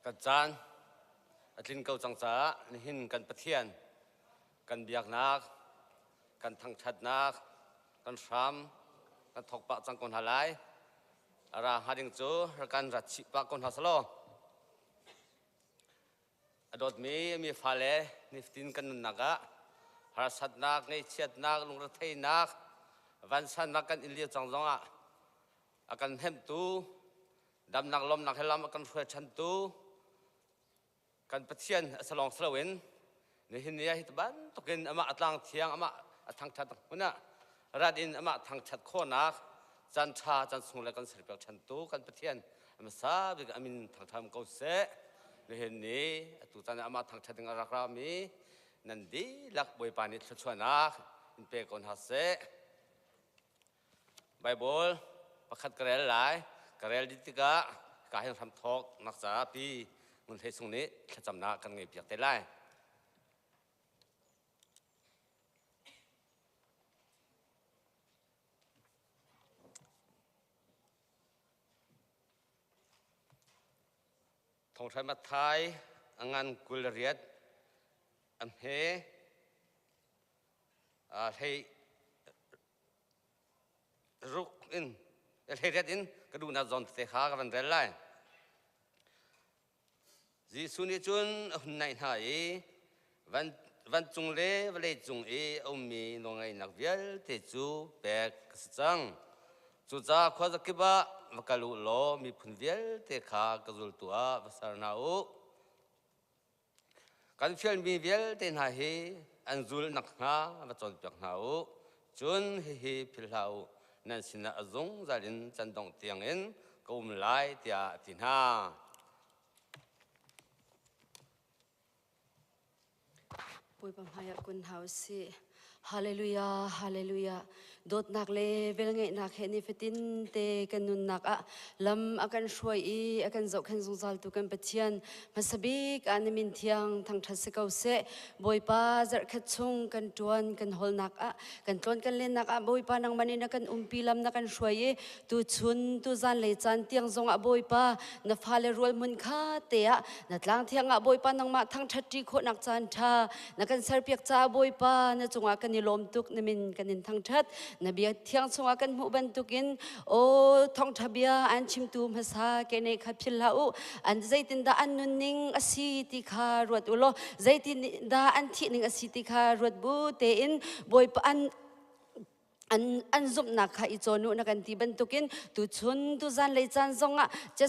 กันจานลินเกาจังจ้าหินกันปะเทียนกันเบียกนักกันทางชัดนักกันช้ำกันถกปะจังคนหาไลราหาดิงจูกันรัดชิปะคนหาสโลอดมีฟาเลนิฟตินกันนักหาสัตนักในเชียดนักลุงรัฐยนักวันสันนักกันอินเดียจังจงกันเห็มตูดำนักลมนักเฮลัมกันเฟื่อชันตูกันปะเทียนสลองสลวินในหินนี้ฮิตบันตกินอามาอัตลังเทียงอามาทางชัดคนน่ะรัดอินอามาทางชัดโคนักจันชาจันสุงและกันสิริปชันตูกันปะเทียนอามาซาบิกอามินทางทำเกาเสในหินนี้ตุจันอามาทางชัดงารักรามีนันดีลักบวยปานิชชวนักอินเปกอนฮัสเซไบเบิลประคัดกระเรลหลายกระเรลดิติกะการให้ทำทอกนักษาปีมันเทศนี้จะจำนากันไงเปียกเตล่ทองไทยมาไทยงานกุลเรียดอันเฮให้รุกอินให้เรียดอินกระดูน่าจนเตะขากันเรื่อยจีสุนิจุนหุ่นไหนหายวันจุงเล่วันเล่จุงเอามีนงไงนักเวียลเตจูแบกสังจูจ้าขวาจะกิบะมกลุโลมีพุนเวียลเตขากระจุลตัวภาษาหนาวการเฟียลมีเวียลเตนหายอันจุลนักหามาจนเปียกหนาวจุนเฮพิลหาวนั่นสินะอจงจารินจันดงเตียงเอ็นกุมไลเตียตินหาปุยปัมหายกุนเฮาสิฮาเลลูยาฮาเลลูยาโดดนักเลเวลเงนักเฮนิฟตินเตกันนุนนักลำอากันช่วยอากันเจ้าขันสงสารตุกันปะเทียนมาสบิกอันมินเทียงทางทัศเกาเสบอยป้าจัดขัดชงกันจวนกันฮอลนักกันจวนกันเล่นนักบอยป้านางมันนักกันปีลำนักกันช่วยตูชุนตูจันเลยจันเตียงทรงบอยป้านับฟาเลรวลมุนคาเตะนัดล้างเทียงบอยป้านางมาทางทัดจีโคนักจันทานักกันเสร์เปียกจ้าบอยป้านัดจงกันนิลมตุกนมินกันนินทางทัดนบีเที่ยงสงกันหมู่บันตุกินโอ้ทองทะเบียอันชิมตูมภาษาเกเนขับพิลาอุอันใจตินดาอันนุนิงอสีติคารวดอุโลใจตินดาอันที่นิงอสีติคารวดบูเตอินบอยปอันซุบนักข้าอิจนุนักันที่บรรทุกินตุชุนตุจันเลยจันซงจะ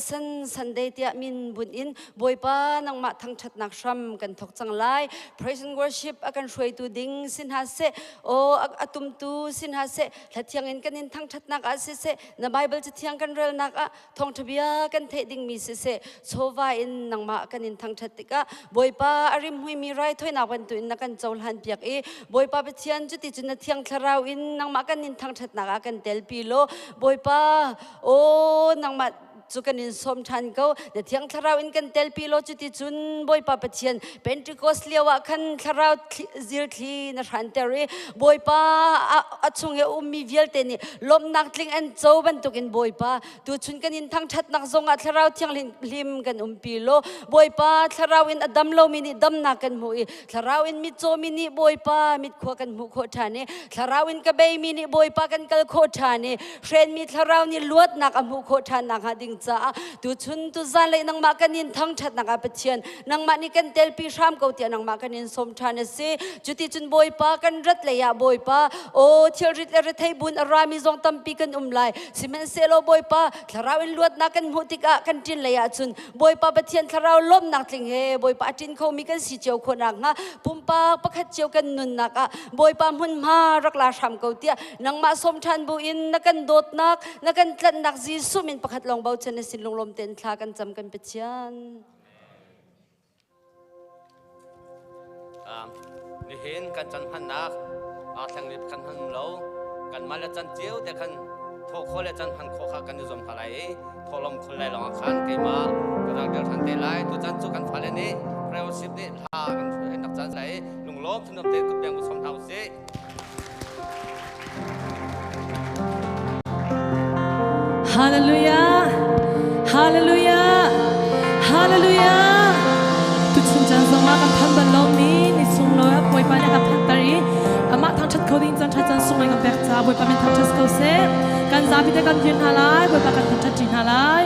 สันเดติยมินบุญอินบอยป้านังมาทั้งชัดนักช้ำกันทกจังไล praise and worship อากันช่วยตุดิ้งสินหาเสโออาตุมตูสินหาเสถ้าเที่ยงอินกันอินทั้งชัดนักอาเสในไบเบิลจะเที่ยงกันเรลนักทองทะเบียกันเทดิ้งมีเสโซวาอินนังมากันอินทั้งชัดติกะบอยป้าอาริมหุยมีไรถ้วยนักวันตุอินนักกันเจ้าหันเปียกบอยป้าไปเที่ยงจุดที่จุดเที่ยงทาราวอินนังมากันนินทางชัดนักกันเตลปีโลบอยป้าโอ้นางมาจุกันนินสมชันเขาเดี๋ยวเที่ยงทาราวอินกันเตลปีโลจุดที่จุนบอยป้าไปเทียนเป็นทริโกสเลียวกันทาราวซิลทีนชันเตอรีบอยป้าอัดชงเออุมีเวลเตนี่ลมนักลิงอันโจบันตุกินบอยป้าดูชุนกันนินทางชัดนักทรงอัดทาราวเที่ยงลิมกันปีโลบอยป้าทาราวอินอดัมโลมินิดัมนักกันหวยทาราวอินมิโจมินิบอยป้ามิดขวากันมุขโคทานีทาราวอินกระเบยมินิบอยป้ากันกัลโคทานีเทรนมิทาราวนี่ลวดนักมุขโคทานักหาดิงจ้าดูชุนตุจันเลยนังมากันนินทั้งชัดนักปะเทียนนังมานี่กันเตลปีชามเกาเตียนังมากันนินสมชานเสจุติจุนบอยป้ากันรัดเลยอะบอยป้าโอ้เที่ยวริดเรทัยบุญอารามิจงตั้มปีกันไลสิเมนเซโลบอยป้าทาราวอินลวดนักกันมุติกะกันจินเลยอะจุนบอยป้าปะเทียนทาราวล้มนักลิงเฮบอยป้าจินเขามีกันสีเจียวคนนักฮะปุ่มป้าประคัดเจียวกันนุนนักอะบอยป้าหุ่นมารักลาชามเกาเตียนังมาสมชานบุอินนักกันโดดนักนักกันตลันนักจีสุมินประคัดลองเบาเชนสินลงลมเต็นทากันจำกันเปเชียนนี่เห็นกันจันพันนักทางนี้กันพันเรากันมาแล้วจันเจียวแต่กันโทโคแล้วจันพันโคขากันนิยมขลายโทลมคนไหลลองขันเกมากระดังเดือดทันเตลัยตัวจันจุกันพันเลยนี่เร็วสิบนี่ทากันช่วยนักจันใส่ลุงลบทุนน้ำเตะกุบแบงกุศลเท่าเสียฮาเลลูยาฮาเลลูยา hallelujah. Tu chung chan song ma kan phan ban lo ni ni sung lo ya poi pa ne kan phan tari ama thang chat coding chan chat chan sung mai kan pek cha poi pa men thang chat ko se kan za bi te kan yin halai poi pa kan thang chat jin halai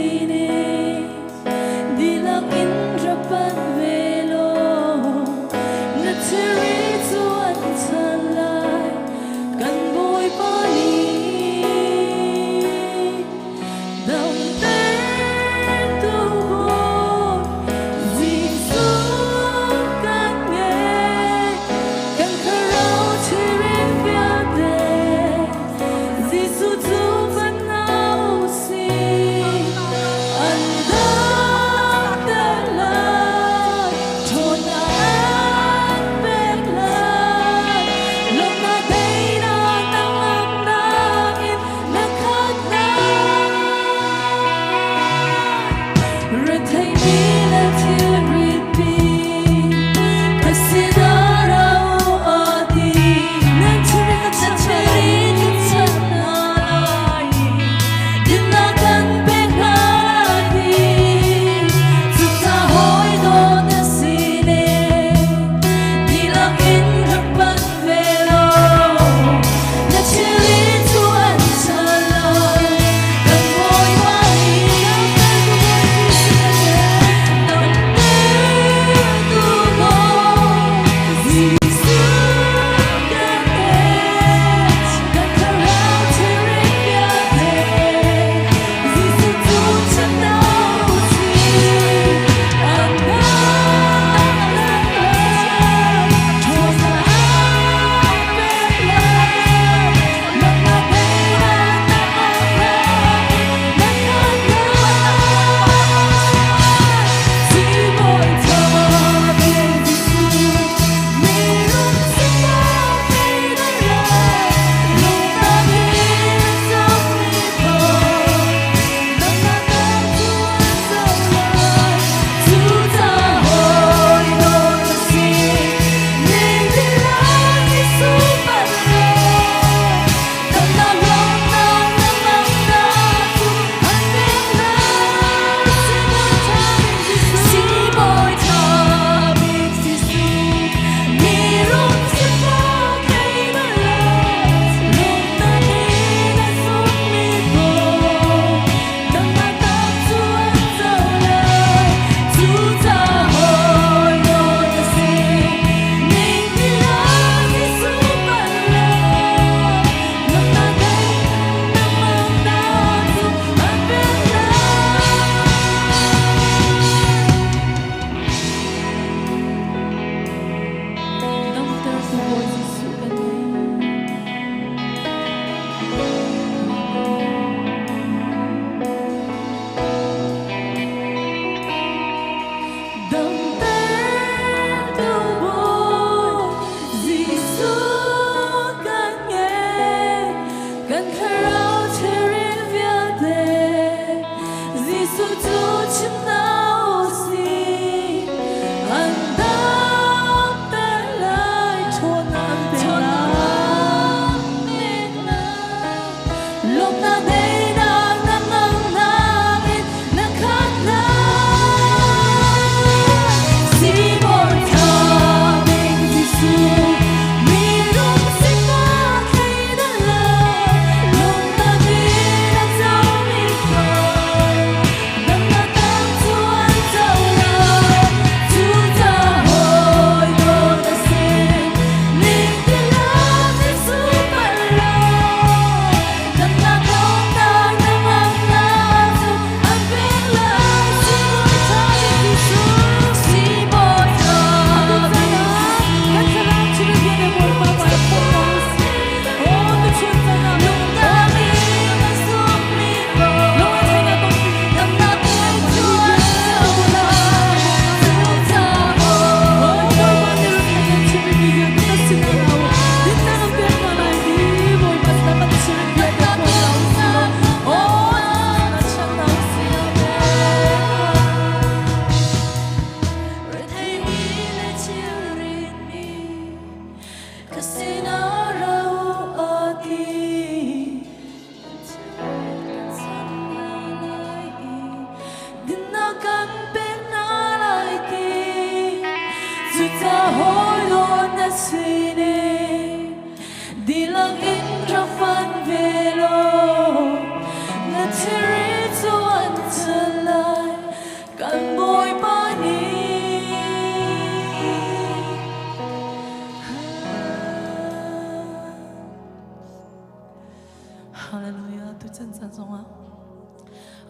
Hãy subscribe cho kênh Ghiền Mì Gõ để không bỏ lỡ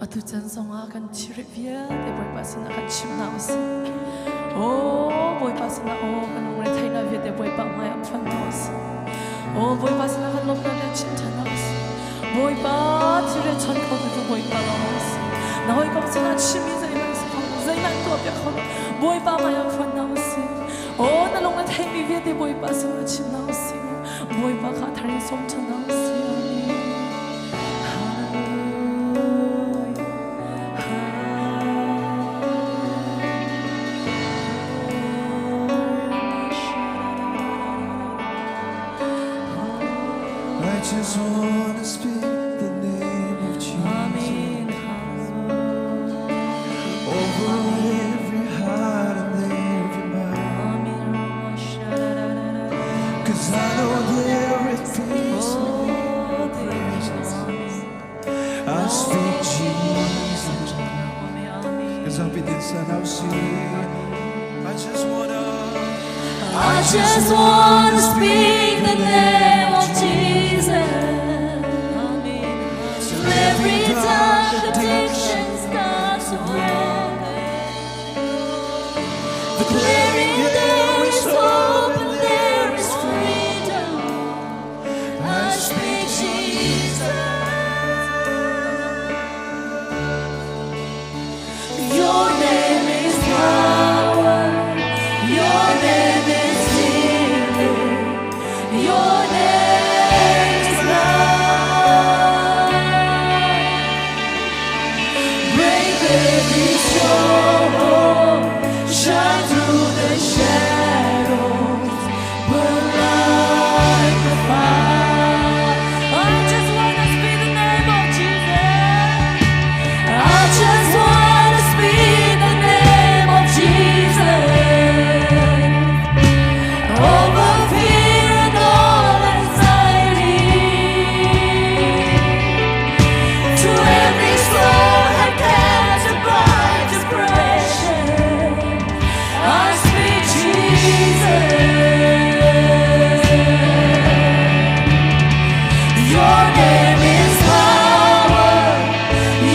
tu chân song akan cirit via de boy pasin akan Chimnak si oh boy pasin oh kan ngre thai na via de boy pa mai am fan nos oh boy pasin akan lom na de chin tan nos boy pa cirit chon ko de boy pa nos na hoi kom sin chimi zai mai si zai nan to pya khon boy pa mai am fan nos oh na long na thai mi via de boy pasin Chimnak si boy pa kha thari som chan nos I just wanna speak the name of Jesus over every heart and every mind. 'Cause I know there is peace in your presence. I speak Jesus. 'Cause I'll be this and I'll see. I just wanna speak the name of Jesus. Till every dark addiction starts to break. Declaring there is hope and there is freedom. I speak Jesus. Your name is power. Your name is healing. Your name is love. Break every stronghold. Shine through the shadows. Burn like a fire. I just wanna speak the name of Jesus. I just wanna speak the name of Jesus. Over fear and all anxiety. To every soul that captured by depression, I speak Jesus. Your name is power.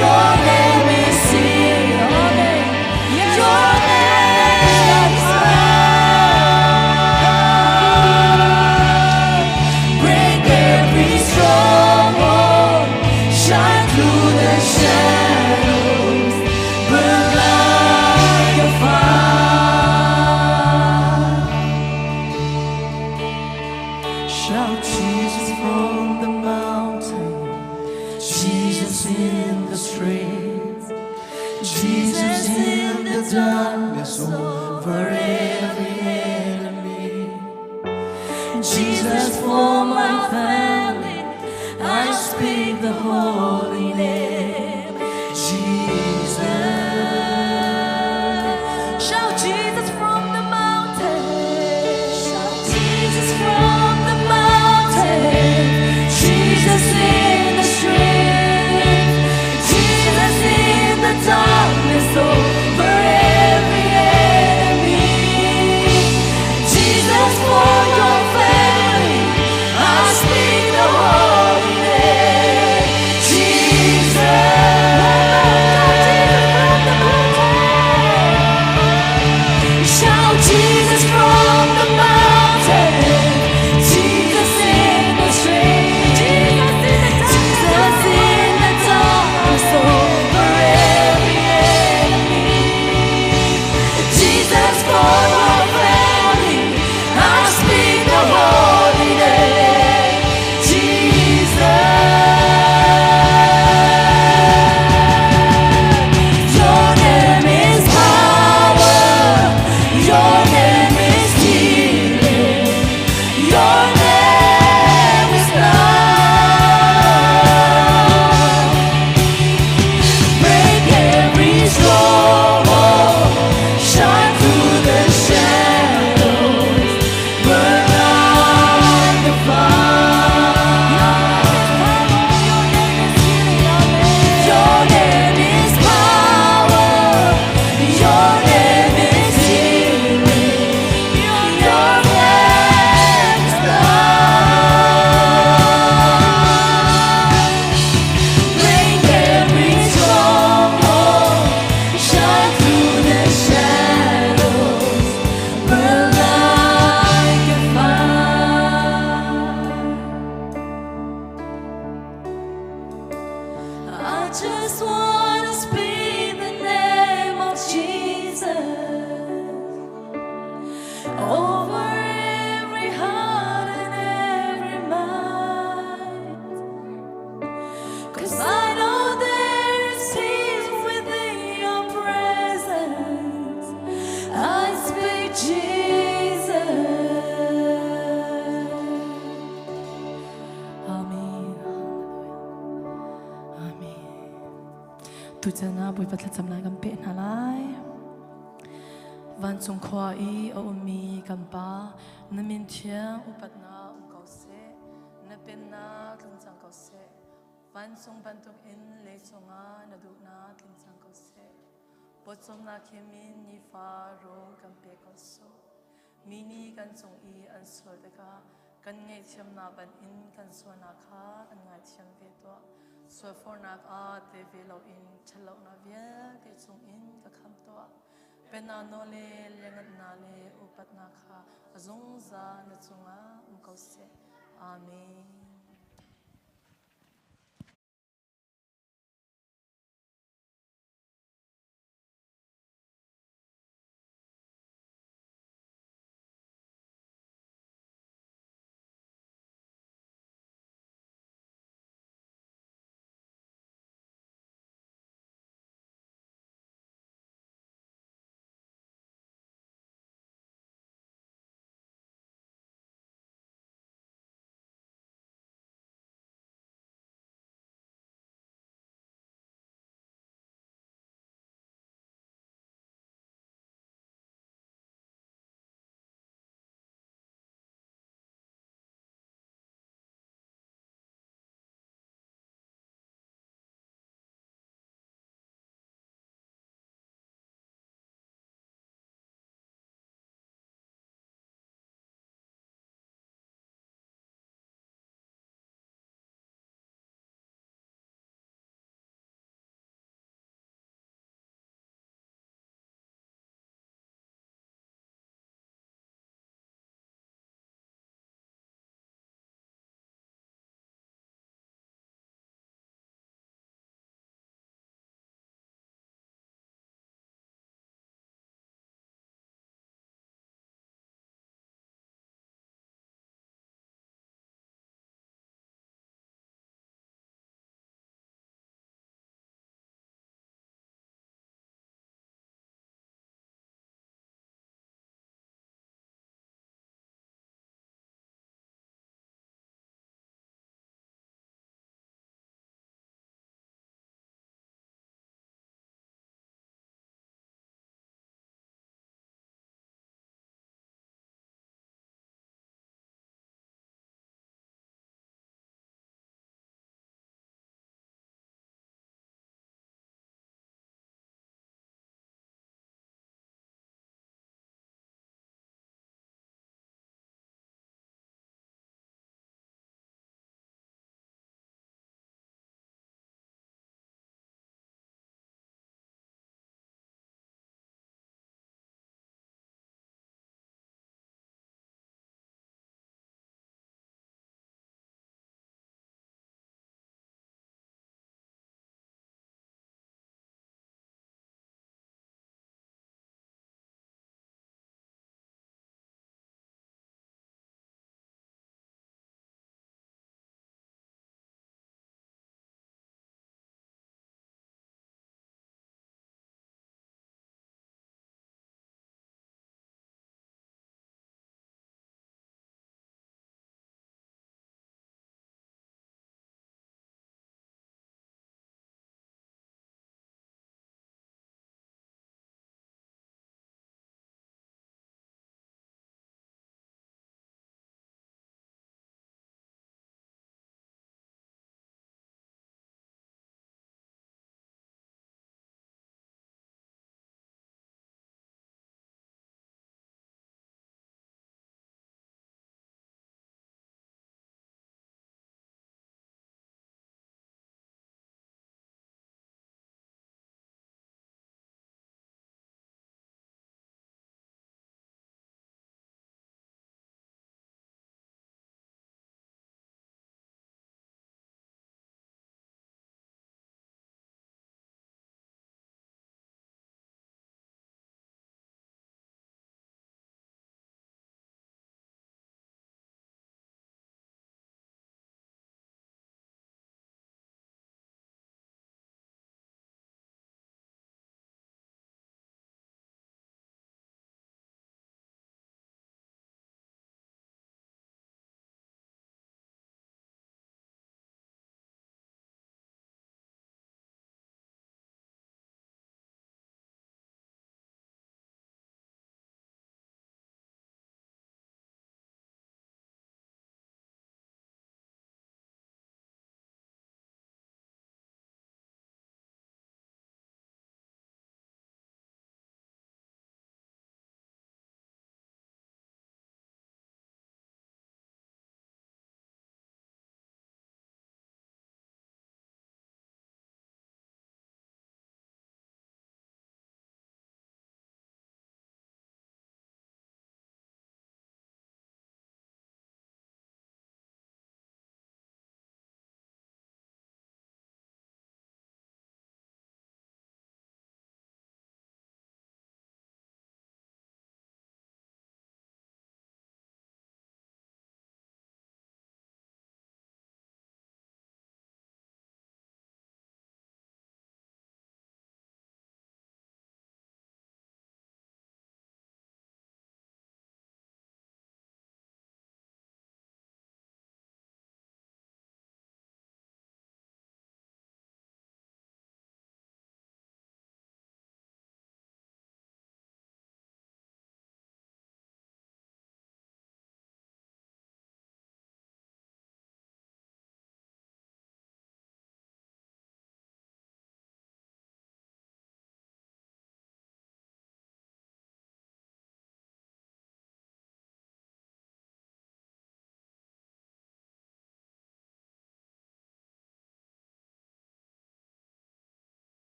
Your name is healing. Your name is love. Break every stronghold. Shine through the shadows. Burn like a fire. shout Jesus from the mountain, Jesus in the streets. Jesus in the darkness over every enemy. Jesus for my family, I speak the holy name, Jesus. Shout Jesus from the mountain. Shout Jesus from the mountain. Jesus in the street. Jesus in the darkness over every enemy. Jesus for your family, I speak the holy name, Jesus. chana bui patla chamlai kan pe na lai van chung khwa I o mi kan pa namin thiang upat na kau se na pen na tlung chang kau se van chung ban tuk in le chunga na du na tlung chang kau se pochom na khemin ni fa ro kan pe kau so mini kan chung I an sol de ka kan ngai thiam na ban in kan so na kha an ngai thiam ve to so for na a te ve lo in chalo na via te chung in ka kham to pena no le lengat na le upat na kha azung za na chunga kau se amen.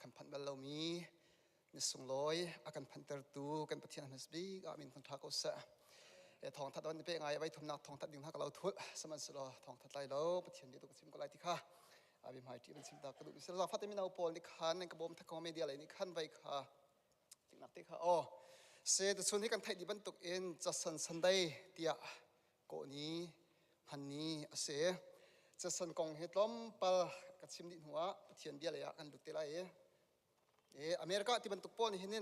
kan phan bal lo mi ni sung loi akan phan ter tu kan pathian hasbi ga min thang tha ko sa Thawngthaวันนี้เป็นไงไว้ทุ่มนักThawngthaดึงหักเราทุ่สมันสุดThawngthaไล่เราปะเทียนดีตัวกสิมก็ไล่ที่ข้าบิมหายที่เป็นสิมตากระดูกมิสเราฟัดมีนาอุปนิคันในกระบอกทักคอมเมดี้อะไรนี่ขันไว้ข้าจึงนักที่ข้าอ๋อเสด็จส่วนนี้กันไทยดีบรรทุกเอ็นจะสันได้เตียโกนี้พันนี้เสจะสันกองเฮตล้อมปะกสิมดินหัวปะเทียนเดียเลยกันลุกเตลัยอเมริกาที่บรรทุกป้อนเห็นนี่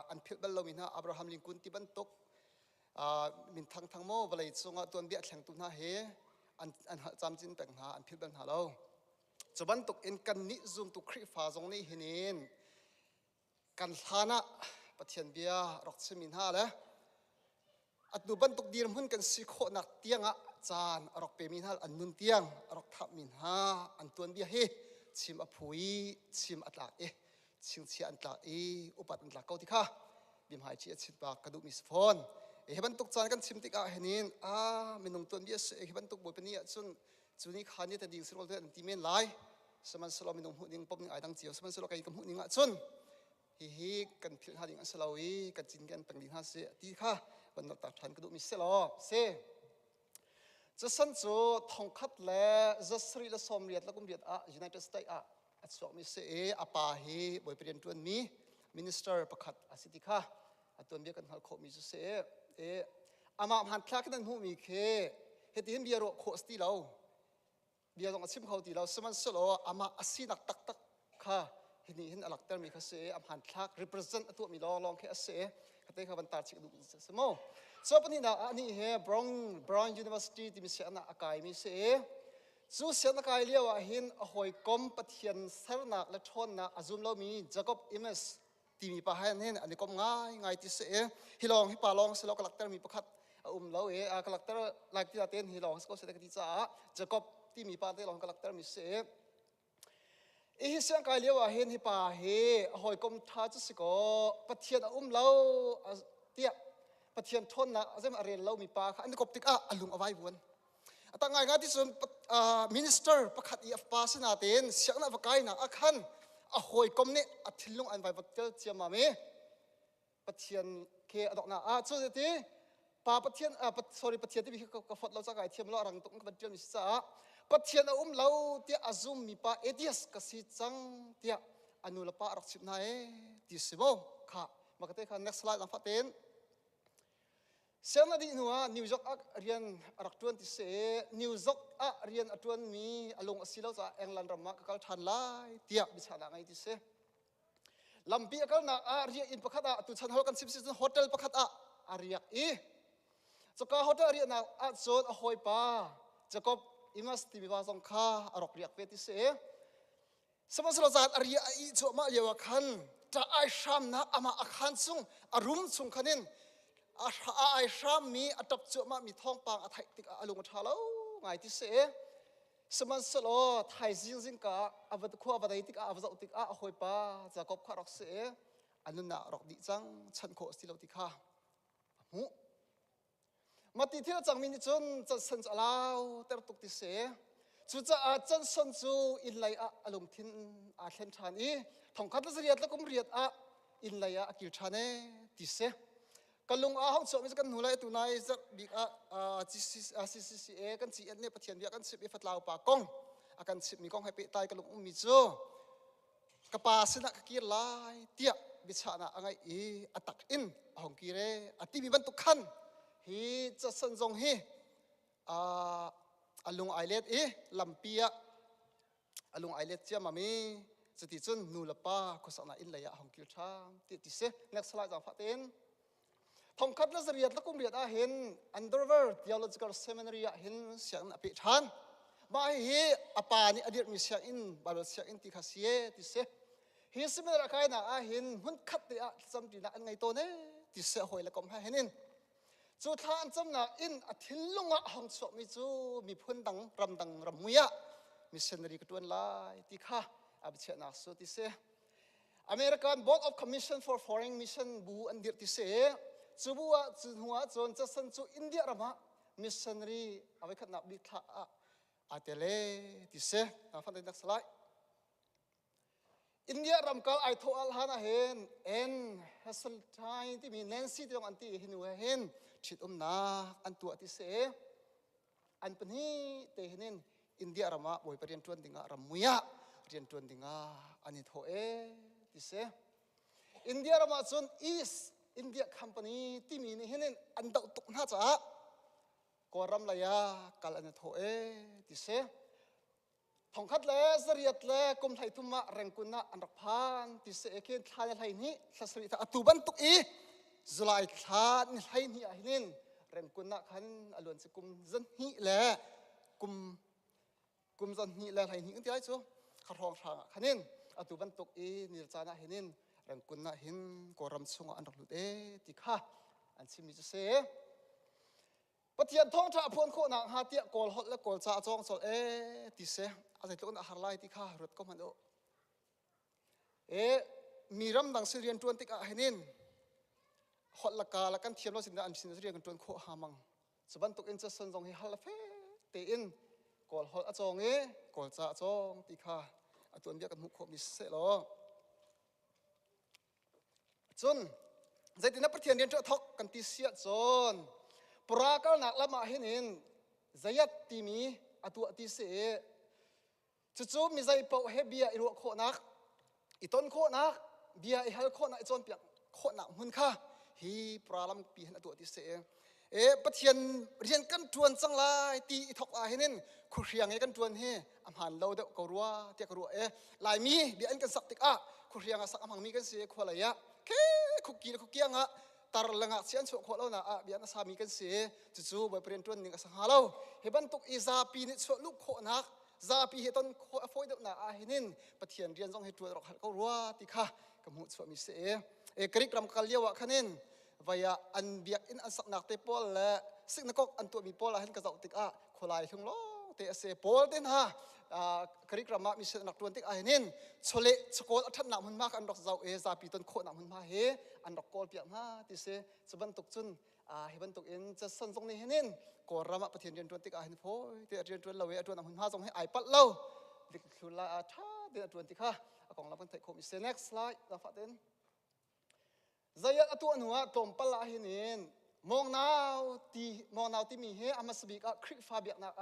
อันพิลเบลเรามีนะอับราฮัมลิงกุนที่บรรทุกมินทั้งโม่บริสุทธิ์ตัวเบียแข่งตุนหาเฮอันจำจินแต่งหาอันพิลบันหาเราจะบรรทุกเอ็นกันนิจุมตุคริฟ้าตรงนี้เห็นกันฐานะปะเทียนเบียรักษมินหาเลยอัดดูบรรทุกดีรำหุ่นกันสิโคนักเตียงอ่ะจานรักเปมินหาอันนุนเตียงรักทับมินหาอันตัวเบียเฮชิมอภุยชิมอัตลากชิงเชียอันตลากอุปัตอันตลากเก้าที่ข้าบิมหายชีชิดปากกระดูกมิสฟอนเฮบันตุกจานกันชิมติกาเห็นมินงตัวเบียเฮบันตุกบอยเป็นเนี่ยจุนี่ขานี่แต่ดิ่งสิโรเดนตีเมนไลสมันสโลมินงหุ่นดิ่งป๊อบนิ่งไอดังเจียวสมันสโลกันกับหุ่นดิ่งอ่ะฮิกันพิลหาดิ่งอันสโลวีกันจินกันตั้งดิ่งหาเสียที่ข้าบรรดาตัดทันกระดูกมิสโลเซจะสันจูทองคัดเล่จะสรีละสมเรียดละกุมเรียดยูไนเต็ดสเตทอัดสวมิเซอปาฮีบอยเป็นตัวนี้มินิสเตอร์ประคัดอาสิติข้าตัวเบียกันหัลโคมิจุเซอามาหันคลากันหูมีเคเฮติหิมเบียร์โคสตีเราเบียร์ตรงชิมเขาตีเราสมันสโลอามาอาศินักตักค่ะเห็นนี่เห็นอลักเตอร์มีเขาเสอาหันคลาก represent ตัวมีลองแค่เสเขาเตะเขาบรรดาชิกดูสมอส่วนปนี้นะอันนี้เฮBrown University ที่มีเสียงอากาศมีเสจูเสียงอากาศเรียกว่าเห็นหอยกลมปะเทียนสารนักและชนนะอาจุมเรามีJacob Imesที่มีปะให้เห็นอันนี้ก็ง่ายที่เสฮิลองฮิปาลองสโลกลักเตอร์มีประคัดเรากลักเตอร์หลักที่เราเต้นฮิลองสก็เสด็จที่จ้าจะกบที่มีปะเต้ลองกลักเตอร์มีเสฮิเสียงกายเลี้ยวเห็นฮิปาเฮหอยกลมท้าจุสก็ปะเทียนเราเตี้ยปะเทียนทนนะเจ้าอะไรเรามีปะอันนี้กบติกลุงเอาไว้วนตั้งง่ายที่สุดมินิสเตอร์ประคัดอีฟปาสนาเต้นเสียงน่ะประกายน่ะขันหอยกลมเนี่ยทิลลุงอันไว้บัดเจอเจียมาเมปะเทียนเคอดอกน่ะสุดที่ปะปะเทียนsorry ปะเทียนที่มีกฟดเราจะไก่เทียมเรารังตรงบัดเจอมิสซ่าปะเทียนเราเตียอาซุมมีปะเอเดียสกสิจังเตียอนุลปะรักชิบนายที่สิบโมค่ะมากันเตะค่ะ next slide อันฟัดเต้นเสียงนั้นดีหนูนิวยอร์กเรียนรักจวนที่เสนิวยอร์กเรียนจวนมีลงสิเราจะเอ็งลันรามาก็ทันไล่เตียบิชาดาไงที่เสลำปีก็น่ะเรียนอินประคัดตุชันฮอลกันสิบสิบโฮเทลประคัดเรียกจะก็โฮเทลเรียนโซนหอยปลาจะก็อิมัสที่มีภาษาข้ารอกเรียกเวทีเสสมัยเราจะเรียกจวบมาเยาวคันจะไอชามนะอามาอาคันซุงอรุมซุงคันินไอชามมีอัตบจวบมามีท้องปางอัฐิติกอลุงชาลาวไงที่เสสมัยเราไทยจิงกะอวัตขัวอวัตติกอวัตติกหอยปลาจะกบขารอกเสอันนั้นน่ะรอกดิจังฉันโคสติลติกาหูมาติที่เราจังมินิจนจะสันจะลาวแต่ตุกติเสจุจะจันสันจูอินไลอารมณ์ทินเข็นชานีทองคัดละเรียดแล้วก็เรียดอินไลกิลชานีติเสกันลุงห้องสอบมิสกันหัวไหลตัวนายจะบิ๊กCCA กันจีเอ็นเนี่ยปะเทียนเบียกันสิบฟัดลาวปากงกันสิบมีกองให้เปตายกันลุงมิจูกระปาสนักกีฬาเตี้ยบิชานะอะไรอัตักอินห้องกีเรที่มีบรรทุกขันฮีจะสันจงฮีลุงไอเลดลำปีลุงไอเลดเจ้ามามีจะติดจนนูลป้าคุสนาอินเลยห้องกีฬาติดเส next slide จังฟัดเต็นทองคัดละเรียดละกุมเรียดเห็น Underwear Theological Seminary เห็นเสียงอภิชันมาฮีปานี่อดีตมีเสียงอินบาลเสียงอินติคาเซียติเสฮีสมิระใครน่ะเห็นหุ่นคัดเดียจำดีน่ะอันไงตัวเนี่ยติเสหอยละกุมให้เห็นจูท่านจำน่ะอินทิลลุงห้องสอบมีจูมีพื้นดังรำมุยมิชชันนารีกตัวนั้นไล่ที่ข้าอภิเชนักสุดที่เส American Board of Commission for Foreign Mission บูอันเดียร์ที่เสจูบัวจูหัวจนจะสันจูอินเดียรามามิชชันนารีเอาไว้ขนาดบิดาเตเลที่เสฟังได้นักสไลด์ อินเดียรำกาลไอโทอัลฮานาเห็นเอ็นเฮสลไทที่มีแนนซี่ที่ตรงอันที่เห็นหัวเห็นชิดนาอันตัวที่เสอันเป็นฮีเตเห็นอินเดียรำมาบ่อยไปเรียนจวนดิ่งรำมุยะเรียนจวนดิ่งอันนี้โทที่เสอินเดียรำมาจนอีสอินเดียคัมพานีที่มีนี่เห็นอันดาวตุกน่าจะก็รำเลยกัลอันนี้โทที่เสทองคัดเล่สเรียดเล่กุมไทยทุ่มะแรงกุนะอันรักพันที่เสกเคนทานไทยนี้สัสริตาตุบันตุกีจุลัยทานไทยนี้อันนี้แรงกุนะขันอลวนสกุมจันฮีเล่กุมจันฮีเล่ไทยนี้อันที่ไรชัวขรองทางขันนี้อตุบันตุกีนิรจานะเห็นแรงกุนะเห็นกอรำสงอันรักลุดที่ข้าอันชิมิจะเสปฏิญาณท้องชาพวนโคนังหาเตียกอลฮอดและกอลจ่าจองสดที่เสอะไรตัวนั้นหาไล่ที่ข้ารถก็มันมีรำดังสิเรียนจวนติกาเห็นฮอดละกาละกันเทียมเราสินดาอันสินเรียนกันจวนโคหามังสบันตุกอินจะสนจงให้ฮัลเฟเตอินกอลฮอดจองกอลจ่าจองที่ข้าตัวนี้กันหุกขมิเสลอจนใจตินับปฏิญาณเรียนจวนทอกกันที่เสียจนปรากฏนักละมาเห็นใจยัดที่มีตัวที่เสจู่ๆมีใจเป่าเฮเบียอิรัวโคนักอีต้นโคนักเบียอิฮัลโคนักจนเปียกโคนักหุ่นข้าฮีปราลัมปีเห็นตัวที่เสปะเทียนเรียนกันจวนจังไรตีทอกเห็นคุเรียงกันจวนเฮอำหันเราเด็กกรัวเตียกรัวลายมีเบียนกันสักติกคุเรียงสักอำหังมีกันเสียขวอะไรคุกกี้คุกกี้ตาร์ลังเสียนโฉขวเราหน้าเบียนสามีกันเสียจู่ๆไปเปลี่ยนจวนหนึ่งสังหาเราเฮบันตุกอีซาปีนิโฉลูกโคนักซาปีเฮตันโคอฟอยเดน่าเห็นปะเทียนเรียนจงให้ตัวเราขัดเขารัวติค่ะกับมุสวามิเสกริกรำกัลเยวะขันินวายอันเบียกอินอันสักนักเตปอลและสิ่งนักอันตัวมีปอลเห็นกระจกติกขลายถึงล้อเตะเสปอลเต้นฮะกริกรำมามีเสนักตัวติกเห็นชเลสกอลอัฐนักมันมากอันดอกเจ้าซาปีตันโคนักมันมาเฮอันดอกกอลเปียกฮะติเสสบันตุกจุนเฮบันตุกอินจะสันทรงนี้เห็นกอรำมาปะเทียนเรียนตัวติกเห็นพอยเตะเรียนตัวเราตัวนักมันมาทรงให้ไอปัดเราดิคือลาท่าเดือดตัวติค่ะกองรับกันไทยคมอิส next slide เราฟังเด่นใจยัดตัวหนัวตมปลาเห็นมองนาวที่มีเฮอามาสบิกคริกฟาเบียนัก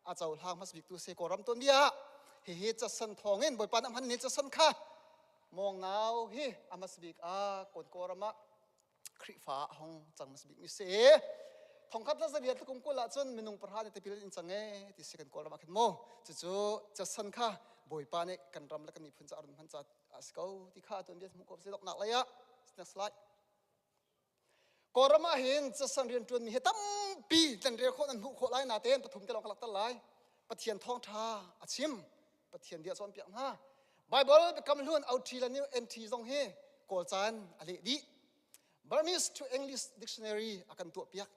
อาเจ้าทางมาสบิกตัวเสกอรำตัวเบียเฮจะสันทองเงินบ่อยปานอันนี้จะสันค่ะมองนาวเฮอามาสบิกกดกอรำคริกฟ้าห้องจังมาสบิกมิเสทองคัดละเสียตะกุมกุลาจนมินุงประหารในที่พิลอินจังที่เสกันกอรำขึ้นโมจู่ๆจะสันค่ะบ่อยปานกันรำและกันมีพันจ่าพันจ่าสเกาที่ข้าตัวเบียมุกบเสดอกหนักเลยnext slideกอรมาเห็นจะสังเรียนจวนมีเหตุตั้มปีแต่เรียกคนนั้นหุกโคไลนาเต้นปฐมจะลองกลักตะไลปะเทียนท้องทาอาชิมปะเทียนเดียซ้อนเปียกนะไบเบิลเป็นคำล้วนเอาทีละนิ้วเอ็นทีทรงเฮกอลจานอะไรดี Burmese to English dictionary อากันตัวเปียก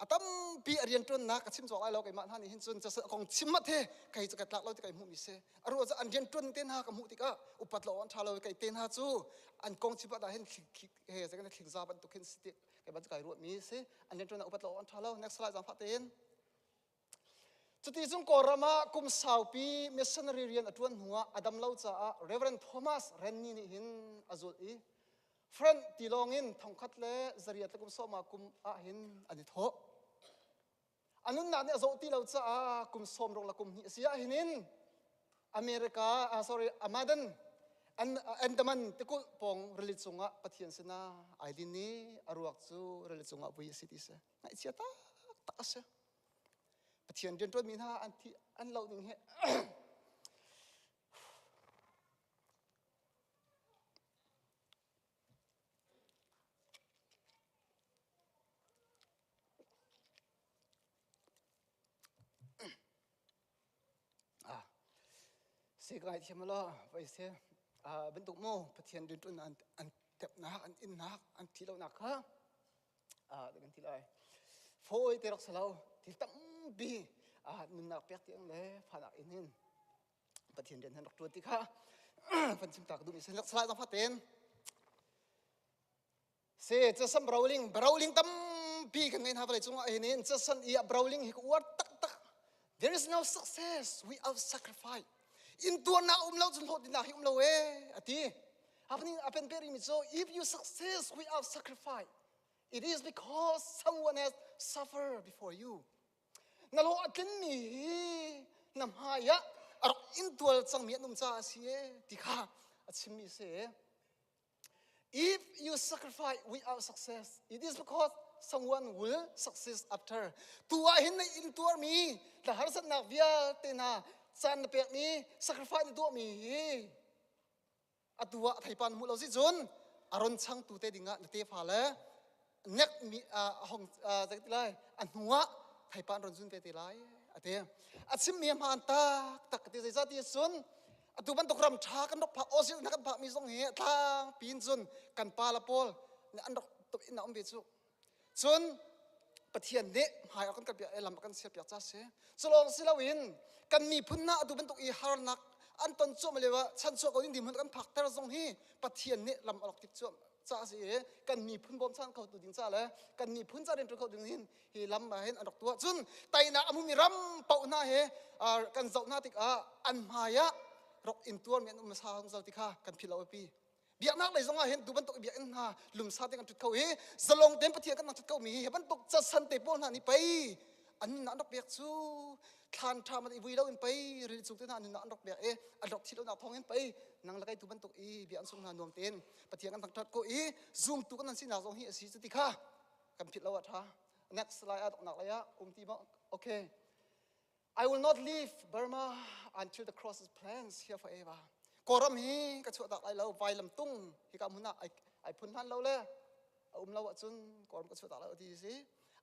อาตั้มปีเรียนจวนนักชิมจอกไอเราไก่มาท่านนี่เห็นจนจะสของชิมมัดเฮไก่จะกัดลักเราจะไก่มุมิเซอรู้ว่าอันเรียนจวนเต้นหากับมุติกะอุปัตโลอันชาเราไก่เต้นหาจูอันกองชิบะได้เห็นเฮจะกันขิงซาบันตุกินสติไก่บันจะไก่รู้มีเซอันเรียนจวนอุปัตโลอันชาเรา next slide จังพัดเต้นจุดที่จุงกอรามากุมสาวปีมิชชันนารีเรียนอัจวนหัวอดัมเล่าจ้า Reverend Thomas เรนนี่นี่หินอาจุลีfriend ตีลองอินทองคัดเล่จริยาตะกุมสมากุมหินอันนี้ท้ออันนั้นน่ะเนี่ยโจที่เราจะกุมสมรองละกุมเสียหินินอเมริกาsorry อเมริกันอันดามันตะกุปองเรลิจงะปะเทียนสนาไอดินนี้อรวกจูเรลิจงะบุยสิติเสไอเสียตาเสปะเทียนเดินตัวมีท่าอันที่อันเราหนึ่งเหเสกไอเทียมละไปเสียบรรทุกโม่ปะเทียนเดินตัวอันเต็บนักอันอินนักอันที่เราหนักฮะเดี๋ยวกันที่ไรโฟยเตรักสลาวที่ตั้มบีนึงนักเปียกเตียงเลยผ่านอินนินปะเทียนเดินทันดอกตัวที่ข้าพันชิมตากดูมีเส้นลักสลายต้องพัดเต็นเสจะซ้ำบราวลิงตั้มบีกันไงนะไปจงอินนินจะซ้ำอีบราวลิงหิกวัดตัก there is no success without sacrifice in tua na lau chun hot na hi lau ati happening apen peri mi so if you success without sacrifice it is because someone has suffered before you nalo atin mi nam haya ar in tua chang mi num cha si tikha achimi se if you sacrifice without success it is because someone will success after tua hin in tua mi la har sat na via tena san pe mi sacrifice tu mi atua thaipan mu lo si chun aron chang tu te dinga te fa le nek mi hong zai lai anua thaipan ron chun te lai ate achim mi man ta tak te zai ti chun atu ban tokram tha kan dok pha osil na kan pha mi song he thang pin chun kan pa la pol an dok to in om be chu chun pathian ne hai kan ka bia elam kan sia pia cha se cholong silawin kan mi phunna atu ban tok I har nak an ton chu malewa chan chu ko ding dim kan phak tar song hi pathian ne lam alok tik chu cha si kan mi phun bom chan ko tu ding cha le kan mi phun cha ren tu ko ding hin hi lam ba hen an dok tu chun taina amu mi ram pau na he kan zau na tik a an maya rok in tuan men um sa hong zau tikha kan philaw pi biak nak lai zonga hen du ban tok biak in ha lum sa te kan tut khau he zalong tem pathian kan tut khau mi he ban tok cha san te pol na ni pai an na dok biak chu than tha man I vui lo in pai ri chu te na ni na dok biak an dok thilo na thong in pai nang lakai tu ban tok I biak an sung na nom ten pathian kan thak ko I zoom tu kan sin na zong hi si chu tikha kan philaw tha next slide adok nak la ya ti ma okay I will not leave Burma until the cross is plans here forever. Koram hi ka chu dak lai lo vai lam tung hi ka muna ai phun han lo le lo chun koram ka chu dak lai ti si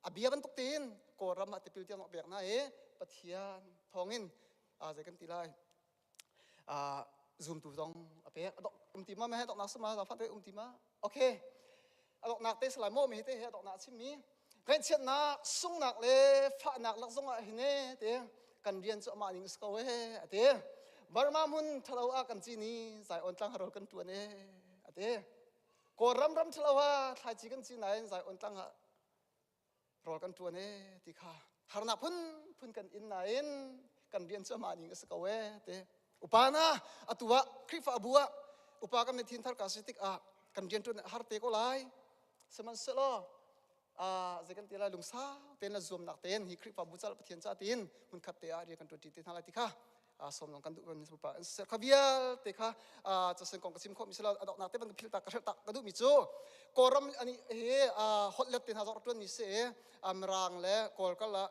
abia ban tok tin koram ma te pil tiang bek na pathian thongin zai kan ti lai zoom tu dong ape adok ti ma me dok nak sama da fa te ti ma okay adok nak te slai mo mi te he adok nak chim mi kan chen na sung nak le fa nak lak zong a hi ne te kan rian chu ma ning sko ate Burma mun thalo a kan chi ni zai on tlang harol kan tu ne ate ko ram thalo a thai chi kan chi nai zai on tlang ha rol kan tu ne ti kha harna phun kan in nain kan rian chu ma ning sko te upana atua krifa abua upa kan ne thin thar ka sitik a kan rian tu har te ko lai seman selo zekan tela lungsa ten la zoom nak ten hi kripa buchal pathian cha tin mun khat te a ri kan tu ti thala ti kha som long kan du kan pa khavia te kha cha sen kong kasim kho misala adok nak te ban phil ta ka ta ka du mi chu koram ani he hotlet ten ha zor tun ni se amrang le kol kala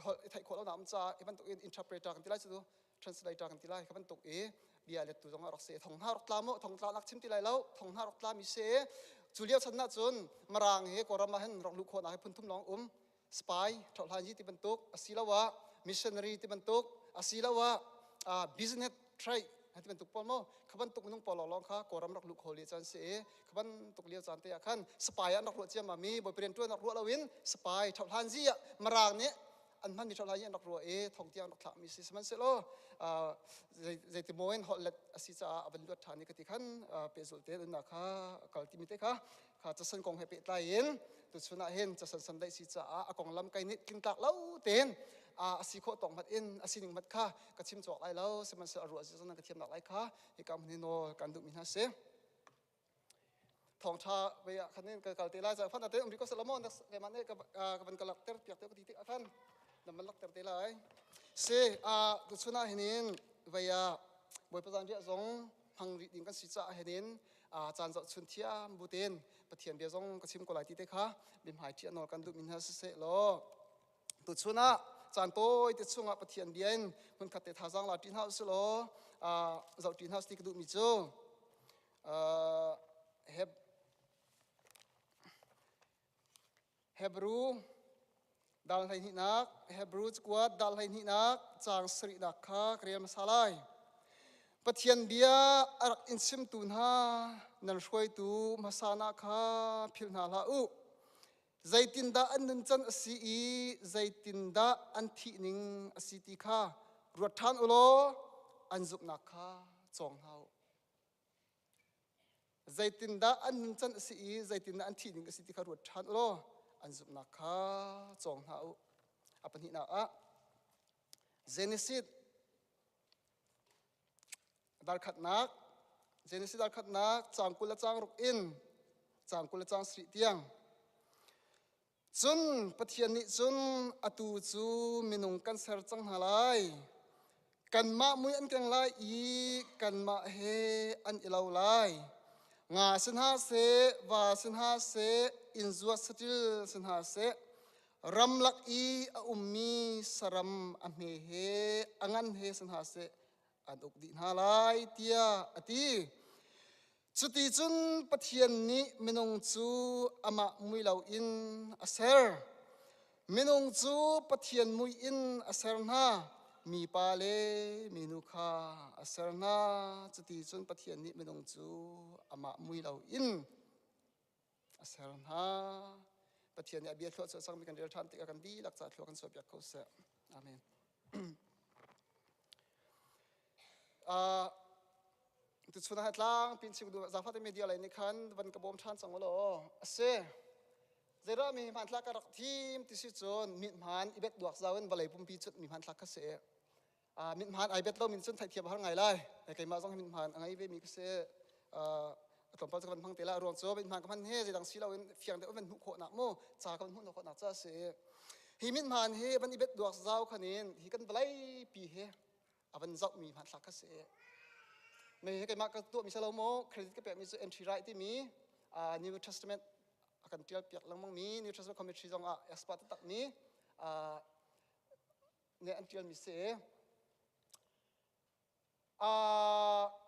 hol thai kho nam cha iban tu interpreter kan tilai chu translator kan tilai kan tu bia le tu jong rok se thong ha rok tla mo thong tla nak chim tilai lo thong ha rok tla mi se Julia chana chun marang he korama hen rong lu kho na he phun thum long spy thol han ji ti bentuk asilawa missionary ti bentuk asilawa business try ti bentuk polmo khaban tuk nung polo long kha koram rok lu kho li chan se khaban tuk lia chan te akhan spy an rok ro chiam ma mi boy pren tu nak ro lawin spy thol han ji marang ne an man mi thol han ji nak ro thong tiang rok thla mi si man se lo zai ti moin hotlet asi cha aban lut thani ka ti khan pe zul te na kha kal ti mi te kha cha san kong he pe tlain tu chuna hen cha san san dai si cha akong lam kai nit king tak lo ten asi kho tong mat in asi ning mat kha ka chim chok lai lo seman se aru asi san ka thiam nak lai kha hi kam ni no kan du mi na se Thawngtha ve khanen ka kal te la cha phan ate umri ko salamon ke man ne ka ban kalak ter piak te ko ti te akhan nam lak ter te lai se tu chuna henin vaya boy pazan ria zong hang ri ding kan si cha henin chan zo chun thia buten pathian bia zong ka chim ko lai ti te kha bim hai thi anol kan du min ha se lo tu chuna chan toy te chunga pathian bian mun khat te tha jang la tin house lo zo tin house ti ka du mi chu Hebrew dal hai ni nak Hebrew squad dal hai ni nak chang sri nak kha kriam salai pathian bia arak insim tun ha nan Hruaitu masana kha philna la u zaitinda an chan asi I zaitinda an thi ning asi ti kha ruathan ulo anzup nak kha chong hau zaitinda an chan asi I zaitinda an thi ning asi ti kha ruathan ulo anzup nak kha chong hau apan hi na Genesis dar khat nak Genesis dar khat nak changkul la chang ruk in changkul la chang sri tiang chun pathian ni chun atu chu minung kan ser chang halai kan ma mui an keng lai I kan ma he an ilau lai nga sin ha se wa sin ha se in zuwa satil sin ha se ram lak I a ummi saram a me he angan he sin ha se an uk din halai tia ati chuti chun pathian ni minung chu ama mui lau in aser minung chu pathian mui in aser na mi pa le minu kha aser na chuti chun pathian ni minung chu ama mui lau in aser na pathian ni abia thlo chu sang mi kan rel than ti kan di lak cha thlo kan so pyak ko se amen tu chuna hatlang pin chi du za phat media lai ni khan van ka bom than changolo ase zera mi man thla ka rak thim ti si chon mi man ibet duak zawen balai pum pi chut mi man thla ka se mi man ai bet lo min chun thai thiam har ngai lai kai ma jong mi man angai ve mi ka se tom pa kan phang tela rong cho mi man ka man he je dang si lo in fiang de ven hu kho na mo cha kan hu no kho na cha se hi min man he ban ibet duak zaw khanin hi kan balai pi he avan zau mi man thla ka se me kai ma ka tu mi salo mo credit ka pe mi so entry right ti mi New Testament akan tial piak lang mang mi New Testament commentary jong expert tak mi ne an tial mi se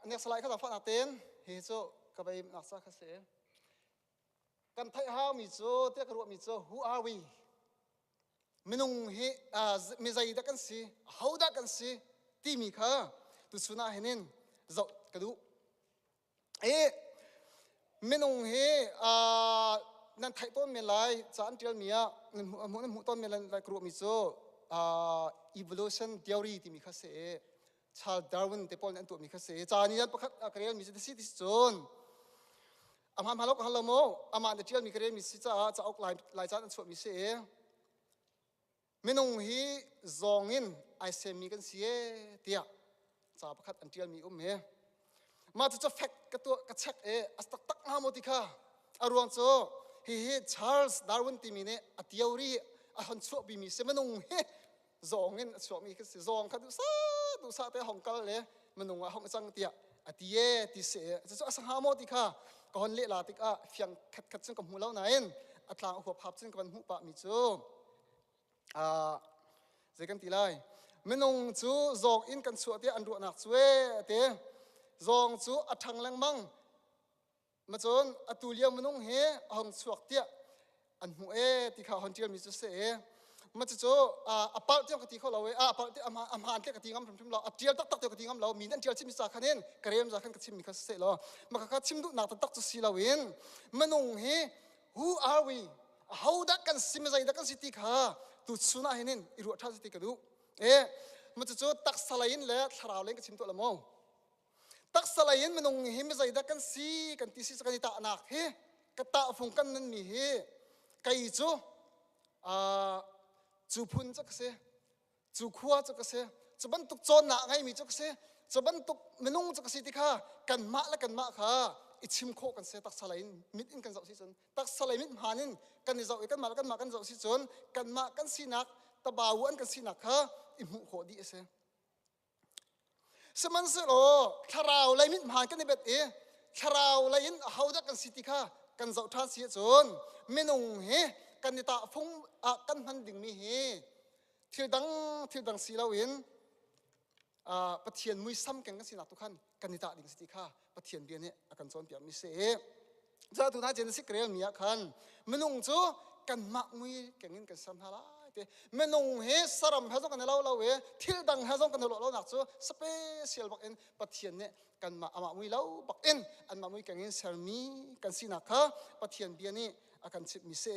ne slide ka fa na ten he so ka bai nak sa ka se kan thai ha mi so te ka ro mi so who are we minung he mi zai da kan si how da kan si ti mi kha tu suna henin zau kadu minung he nan thai ton me lai chan tial mia mu ton me lai kru mi so evolution theory ti mi kha se Charles Darwin te pol nan tu mi kha se cha ni yan pakhat karel mi se si ti chon amham halok halomo ama de tial mi karel mi si cha ok lai chan an chu mi se minung hi zongin ai se mi kan sie tia cha pakhat an tial mi me ma chu fact ka tu ka check as tak tak na mo ti kha arwang cho hi Charles Darwin ti mi ne a theory a han chu bi mi se manung he zongin chu mi ka se zong kha du sa te hong kal le manung a hong chang tia a ti ye ti se chu as ha mo ti kha ka hon le la tik a fiang khat khat chung ka mu lo na en a tlang ho phap chung kan hu pa mi chu ze kan ti lai menung chu zong in kan chu te an ru nak chue te zong chu athang lang mang ma chon atulia menung he hong chuak tia an mu ti kha hon tial mi chu se ma chu apal tiam ka ti kho lawe apal ti am han ke ka ti ngam thum lo atial tak tak te ka ti ngam lo min an tial chim sa khanen karem za khan ka chim mi kha se lo ma kha chim du nak tak chu si lawin menung he who are we how that kan sim zai da kan siti kha tu suna henin iru tha siti ka du ma chu tak salain le tharau len ka chim to lamo tak salain menung him zai da kan si kan ti si kan ta nak he ka ta phung kan nan mi he kai chu chu phun chak se chu khuwa chak se chuban tuk chon na ngai mi chak se chuban tuk menung chak si ti kha kan ma la kan ma kha ichim kho kan se tak salain mit in kan zau si chon tak salain mit hanin kan ni zau kan ma kan zau si chon kan ma kan si nak tabawu an kan si nak kha i mu kho di se seman se lo tharau lai mit man kan bet tharau lai in hauda kan si ti kha kan zau than si chon menung he kan ni ta phung kan han ding mi he thil dang si lawin pathian mui sam kan si nak tu khan kan ni ta ding si kha pathian bian he akan chon piam mi se za tu na jen si krel mi khan menung chu kan ma mui kengin kan sam hala te menung he saram ha jong kan lo we thil dang ha jong kan lo nak chu special bak en pathian ne kan ma ama mui lo bak en an ma mui kengin sermi kan si nak kha pathian bian ni akan chip mi se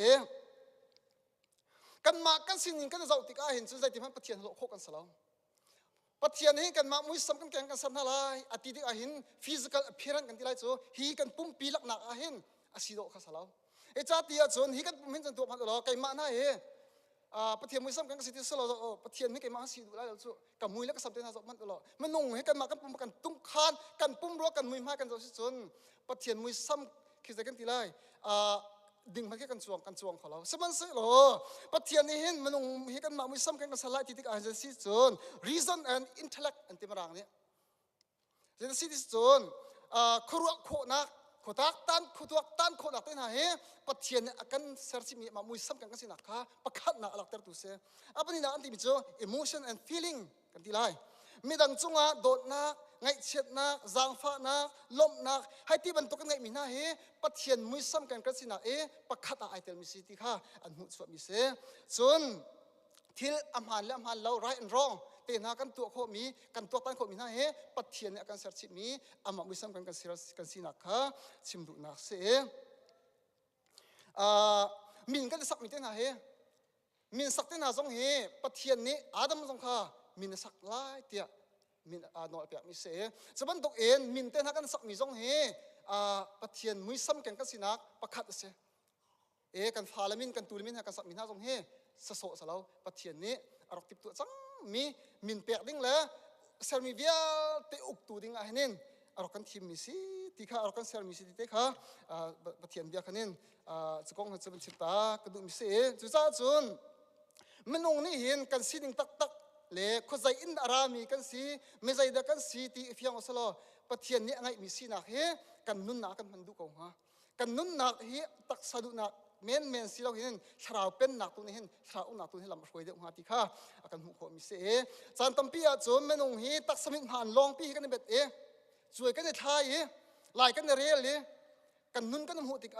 kan ma kan sin kan zau tik a hin chu zai ti man pathian lo kho kan salo pathian hi kan ma mui sam kan keng kan sam halai ati dik a hin physical appearance kan tilai chu hi kan pum pi lak nak a hin asido kha salo cha ti a chon hi kan pum hin chan tu phan lo kai ma na he ปะเทียนมวยซ้ำกันก็สิที่สโลปะเทียนไม่เกี่ยมาสิดูแลเราจู่กับมวยแล้วก็สับเทียนหาสมันตลอดมันนุ่งให้กันมากันปุ่มกันตุ้งคานกันปุ่มรัวกันมวยมากันเราสิจนปะเทียนมวยซ้ำคือจะกันทีไรดึงมันแค่กันจวงของเราสมันสิโลปะเทียนนี่เห็นมันนุ่งให้กันมามวยซ้ำกันสลายที่ที่อาจจะสิจน reason and intellect อันที่มารังเนี่ยจะสิที่จนครัวโคนักขดตักตันขดตักตันขดตักตันหาเฮปัจเจียนอาการเสร์ชิมีมามุยซ้ำกันก็สินักค่ะประคัดนักหลักเตอร์ตุเสอันนี้นะอันที่มิโจ emotion and feeling กันที่ไรมีดังจงอ่ะโดดนักไงเช็ดนักจางฟ้านักล้มนักให้ที่บรรทุกกันไงมีหน้าเฮปัจเจียนมุยซ้ำกันก็สินักประคัดไอเทลมิสิที่ค่ะอันหุ่นสวดมิเสส่วนที่อัมหันและอัมหันเรา right and wrongเต็นหากันตัวโคมีกันตัวตั้งโคมีนะเฮปัจเจียนเนี่ยกันเสร์ชิมีอามามุยซ้ำกันกันสินักค่ะชิมดูนักเสมินก็จะสักมิเตนะเฮมินสักเตนะจงเฮปัจเจียนนี้อาดัมจงค่ะมินสักไล่เตียมินนอเปียมิเสจะบันตกมินเตนะกันสักมิจงเฮปัจเจียนมุยซ้ำกันสินักประคัดเสกันฟาลมินกันตูลมินกันสักมินฮะจงเฮสะโสสะเราปัจเจียนนี้อรกติบตัวจังมีมินเปียกดิ้งแล้วเซลมีเวียเตอุกตูดิ้งอะไรนี่อรกันทีมมิสิที่ข้าอรกันเซลมิสิที่ข้าปะเทียนเบียกันนี่จะกงจะเป็นชิตากระดูมิสิจุจ้าจุนมันองนี่เห็นกันสิดิ้งตักเล่คนใจอินอารามีกันสิไม่ใจเด็กกันสิที่ฟิยังอสโลปะเทียนนี่ไงมิสินักเฮกันนุ่นนักกันมันดูกงฮะกันนุ่นนักเฮตักสะดุนักเมนสิเราเห็นชาวเป็นนักตัวนี้เห็นชาวนักตัวนี้ลำช่วยเด็กหัวที่ข้าอาการหัวมิเสจานตั้มปีอาจจะเมนองฮีตักสมิธผ่านลองปีกันในเบ็ดช่วยกันในไทยหลายกันในเรียลกันนุ่นกันหัวติก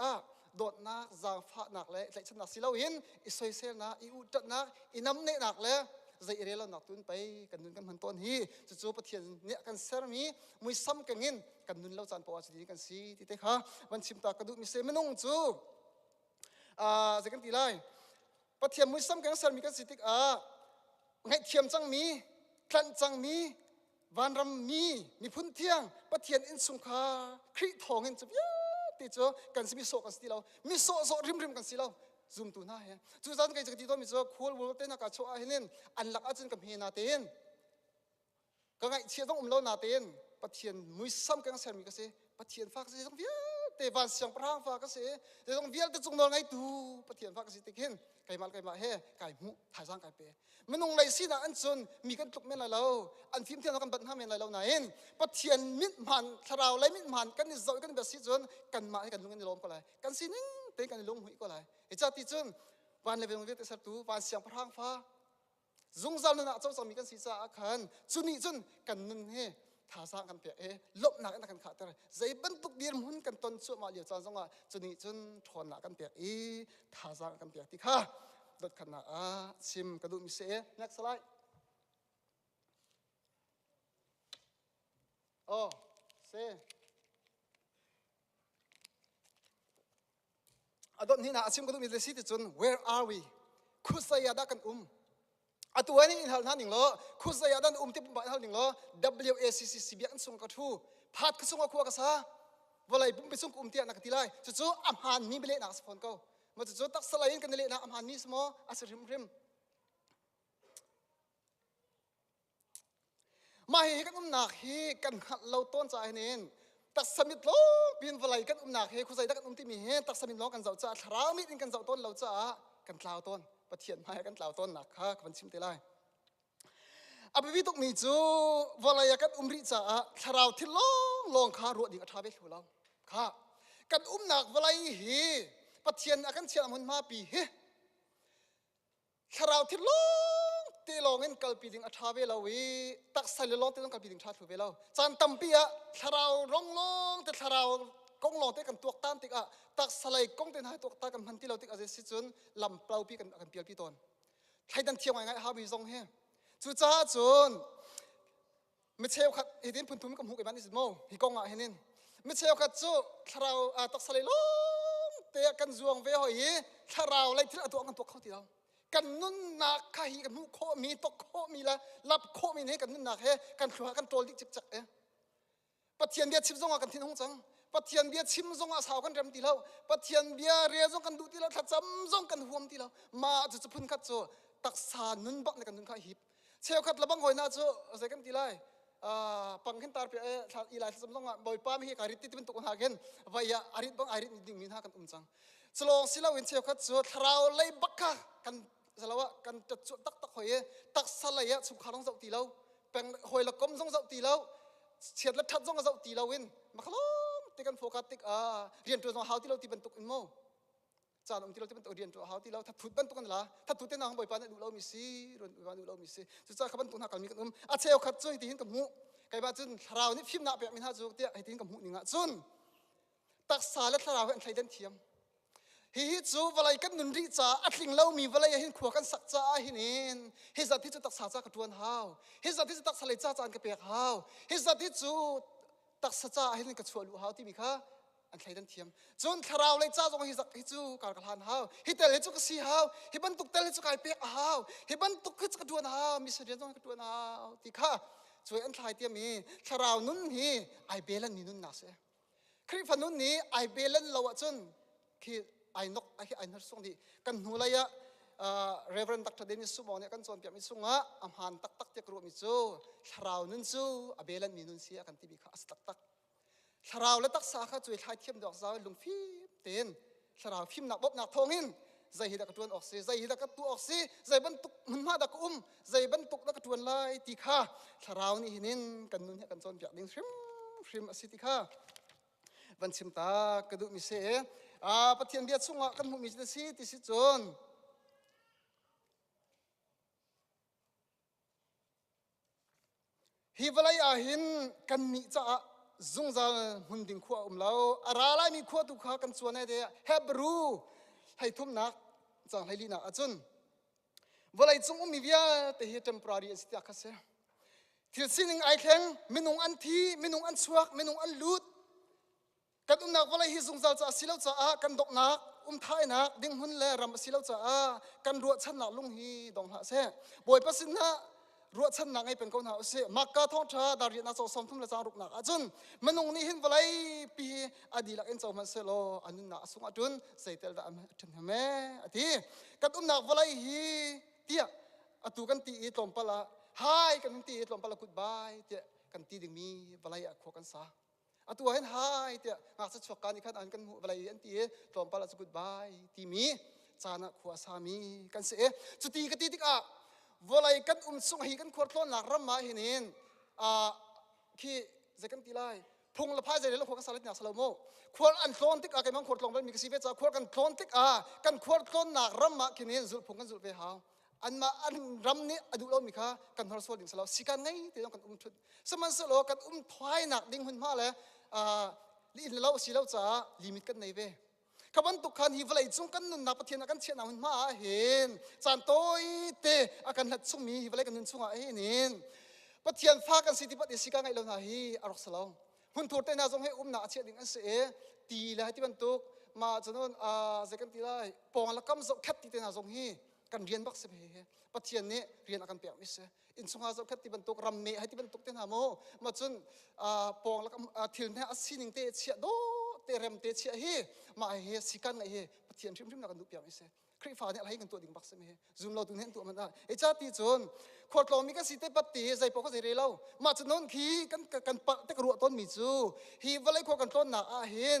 โดดนักจางฟ้านักเลยใจฉันนักสิเราเห็นอิสอยเซลนักอิอุดนักอิน้ำเนนักเลยใจเรียลนักตุนไปกันนุ่นกันมันต้นฮีจู่ๆปะเทียนเนี่ยกันเซอร์มีมวยซ้ำกันเงินกันนุ่นเราจานปอจะดีกันสิที่เตะข้าวันชิมตากระดูมิเสเมนองจู่จะกันตีไล่ปะเทียมมุ้ยซ้ำกันเสร์มีกันสิติกไงเทียมจังมีคลันจังมีวันรำมีพุ่นเทียงปะเทียนอินสุงคาคริทองเห็นจะเยอะติดจ้ะกันสิมีโซกันสิเรามีโซริมกันสิเราzoom ตัวหน้าเฮ้จู่จันกันจะตีตัวมีจ้ะคูลวัวเต้นนักโชว์เห็นอันหลักอาจารย์กับเฮนาเต้นก็ไงเชียต้องเรานาเต้นปะเทียนมุ้ยซ้ำกันเสร์มีกันสิปะเทียนฝากสิต้องเยอะเตวันเสียงพระฟ้าก็เสียแต่ต้องเวียนแต่จงนอนไงดูปะเทียนฟ้าก็เสียติเห็นไก่มาเฮ่ไก่หมูถ่ายสร้างไก่เป๋มันนงไรสินะอันจนมีกันตุกเมนไรเราอันฟิล์มเทียนเรากันบันห้าเมนไรเราไหนปะเทียนมิดมันชาเราไรมิดมันกันนี่จะกันแบบสิจนกันมาให้กันลุงกันในลมก็ไรกันสินิ่งเต้นกันในลมหุยก็ไรไอ้เจ้าติจนวันเลยเป็นวันเวียนแต่สัตว์ตูวันเสียงพระฟ้าจงจำนั่นนะเจ้าสามีกันสีจ้าขันจุนี่จนกันนั่นเฮ่ท่าสร้างกันเปียลบหนักกันขาดแต่ใจบรรทุกเดียร์หุ่นกันต้นชั่วมาเหลียวจานสงอ่ะจนนี้จนทนหนักกันเปียท่าสร้างกันเปียที่ข้าดดขนาชิมกระดูมิเส next slide โอ้เสอดดนี่นะชิมกระดูมิเสสิจน where are we คุสยาดักกันตัวนี้อินทัลนั่นหนึ่งล้อคุณสยาดันที่ปุ่มบ้านทัลหนึ่งล้อ WACC สิบยันส่งกระทูพัดกระส่งกระกษาวันไหนปุ่มไปส่งเตียนักตีไลจู่ๆอัมฮันมีเบลนักสปอนเกามาจู่ๆตักสลายกันเละนักอัมฮันมีสมออาศัยริมมาเฮกันหนักเฮกันเราต้นใจเนี่ยตักสมิธล้อเป็นวันไหนกันหนักเฮคุณสยาดันที่มีเฮตักสมิธล้อกันเจ้าจ้าทราวมิดกันเจ้าต้นเราจ้ากันคลาวต้นปะเทียนมากันเหล่าต้นหนักค่ะกันชิมเตลัยอาบิวิตุกมีจูวลายกันริจ่าคราวที่ลองข้ารวดดิ่งอัฐาเบลเราค่ะกันหนักวลายเฮปะเทียนกันเชียมันมาปีเฮคราวที่ตีลองเงินกัลปีดิ่งอัฐาเบลเราวิตักใส่ลองตีลองกัลปีดิ่งชาถูเบลเราจันตัมปีอะคราวลองแต่คราวกงลองเตกันตัวตั้งติกอะตักสลายกงเตนหายตัวตั้งกันพันที่เราติกอาจจะสิจนลำเปล่าปีกันเปลี่ยนปีตอนใครดันเที่ยวไงฮาบิซงเฮจู่จ้าจนไม่เชี่ยวขัดเห็นพุ่นทุ่มกับหูกับมันนี่สิโม่ฮิกงอ่ะเห็นไม่เชี่ยวขัดจู่คราวตักสลายลงเตะกันจวงเวหอยคราวไล่ที่ตัวกันตัวเข้าที่เรากันนุ่นนักข้าฮีกันหูโคมีตกโคมีละรับโคมีให้กันนุ่นนักเฮกันขวากันตัวลิจิบจักเอปะเทียนเดียชิบจงกันที่น้องจัง ปัทยันเบียชิมซงอาสาวกันเริ่มตีเราปัทยันเบียเรียซงกันดูตีเราทัดจำซงกันห่วมตีเรามาจะพุ่นคัดโจตักสานุนบักในกันนุนข้าหิบเชี่ยวคัดระบังหอยนาโจใส่กันตีไรปังขึ้นตาเปียอีไลสมต้องบ่อยป้าไม่ให้การิติเป็นตุกหาเกินวายอาริตบังอาริตดิ่งมินหากันจังสโลงสิเราเห็นเชี่ยวคัดโจทราวเลยบักค่ะกันสลาวะกันจะจุดตักหอยตักสลายสุขารองเจ้าตีเราเป็นหอยละก้มซงเจ้าตีเราเฉียดละทัดซงเจ้าตีเราเว้นมาขลุ่มตีกันโฟกัสติกเรียนตัวของเขาที่เราตีเป็นตุกอินโมจานองที่เราตีเป็นตัวเรียนตัวเขาที่เราถ้าถุดเป็นตุกกันละถ้าถุดเต้นน้องบ่อยปานดูเรามีสิรุ่นบ่อยปานดูเรามีสิสุดท้ายเขาเป็นตุกหากันมีกันอาเชียวขัดจุยที่เห็นกับหูไก่บ้าจุนเรานี่พิมพ์หน้าเปียกมีหน้าจุกเตี้ยให้ที่เห็นกับหูนี่งะจุนตักสาและเราให้อันใครเดินเทียมฮิจูวลัยกันนุนริจ้าอัดลิงเล่ามีวลัยเห็นขวกันสักจ้าหินินฮิจัดที่จะตักสาจ้ากระทวนหาวฮิจัดที่จะตักสลัยจ้าจานกระเปียกหาวฮิจัดที่จูตักสาจ้าเห็นกระชวนลูหาวที่มีค่าอันใครเดินเทียมจนคราวเลยจ้าจงฮิจัดฮิจูการกระทานหาวฮิเตลฮิจูกสีหาวฮิบันตุกเตลฮิจูกายเปียกหาวฮิบันตุกฮิจูกระทวนหาวมีเสียงจงกระทวนหาวที่ค่าช่วยอันใครเตียมีคราวนุ่นฮีไอเบลันนี่นุ่นน่าเสียคริฟันนุ่นนี้ไอเบลันเราจนคือไอ้นกไอ้นักส่งดีกันหัวเลยอะเรเวรนตักทะเดนิสุโมเนี่ยกันส่วนเปียมิสุงะอัมหันตักเจกรัวมิจูคราวนั้นจูอเบลันมีนุนเสียกันที่บิขาสตักคราวและตักสาขาจุยทายเทียมดอกสาวลุงฟิมเต็นคราวฟิมหนักบบหนักทองหินใจฮิดักกระทวนออกซีใจฮิดักกระตัวออกซีใจบรรทุกมันมาดักใจบรรทุกดักกระทวนลายตีข้าคราวนี้หินินกันนุนเนี่ยกันส่วนเปียดิ้งฟิมอสิติข้าวันชิมตากระดูมิเสปะเทียนเบียดสุงะกันหูมิจะสิติสิจนฮิวไลอาหินกันมิจะซุงจาหุ่นดิ่งขวาเราอาราไลมีขวาตุขากันส่วนไหนเดียเฮบรูให้ทุ่มนักจังให้ลีนักอาจุนวไลจุงมีเวียแต่เฮตัมปรารีสิตาคัสเซที่สิ่งไอแข็งมินุงอันทีมินุงอันสวกมินุงอันลุดกันนักวลัยฮิซุงซาจะสิเลวจะกันดอกนักท้ายนักดิ้งหุ่นเล่รำสิเลวจะกันรัวชันนักลุงฮีดองหาเสบอยปัสสินะรัวชันนักไอเป็นคนหาเสมักกะท้องชาดารีนักสมทุ่มละจารุกนักอาจุนมนุงนี่หินวลัยปีอดีลักเอ็นเจ้ามันเสโลอันนั้นนักสุงอาจุนใส่เตลดาอันทำไมอดีกันนักวลัยฮีเตี้ยอตุกันตีตอมปะละไฮกันตีตอมปะละกุดบายเตี้ยกันตีดึงมีวลัยขวกันซาอะตัวเห็นหายเดียงักจะชกกันอีกขั้นอันกันหัวอะไรอันที่ตอมปลาสกุดบายที่มีจานะขวาสามีกันเสียจุดที่กติกาวลัยกันสุงหิกันขวดล้นหลักรำมาเห็นขี้จะกันตีไลพุงละพายใจแล้วขวดกันสลัดหนักสลาโมขวดอันล้นติกกันมันขวดลงไปมีกสิเวจ้าขวดกันล้นติกกันขวดล้นหนักรำมาเห็นจุดพุงกันจุดไปหาวอันมาอันรำนี้อดุเรามีค่ากันทรสวดดิ่งสลาวสิกันไงที่ต้องกันชุดสมันสโลกันถอยหนักดิ่งหุ่นมาเลยลีนเราสิเราจะลิมิตกันในเวขบันตุกันฮิวไลจุงกันนุนนับเทียนกันเชียนหุ่นมาเห็นจานโต้เตอากันหัดซุ่มมีฮิวไลกันนุนซุ่งเห็นปะเทียนฟ้ากันสิที่ปฏิสิกันไงเราหน้าฮีอารมณ์สลาวหุ่นถูกเตน่าจงให้หน้าเชียนดิ่งอันเสตีเลยที่บรรทุกมาจนนั้นจะกันตีได้ปองละกำจกแคบที่เตน่าจงฮีกันเรียนบักเสเพปะเทียนนี้เรียนอาการเปียกมิเสอินสุงหาจกแคบที่บรรทุกรำเมให้ที่บรรทุกเตน่าโมมาจนปองละกำถิ่นเนี่ยสินิงเตเชียโดเตเรมเตเชียฮีมาเฮสิกันไงเฮปะเทียนชิมนักกันดูเปียกมิเสคริฟ้าเนี่ยอะไรกันตัวดิ่งบักเสเพซุ่มเราตัวนี้ตัวมันได้ไอ้ชาติจนขวดลมมีกันสิเตปฏิใจปกติเรื่องเรามาจนนั้นขี้กันปะเตกรัวต้นมิจูฮีวะเลยขวดกันต้นหนักเห็น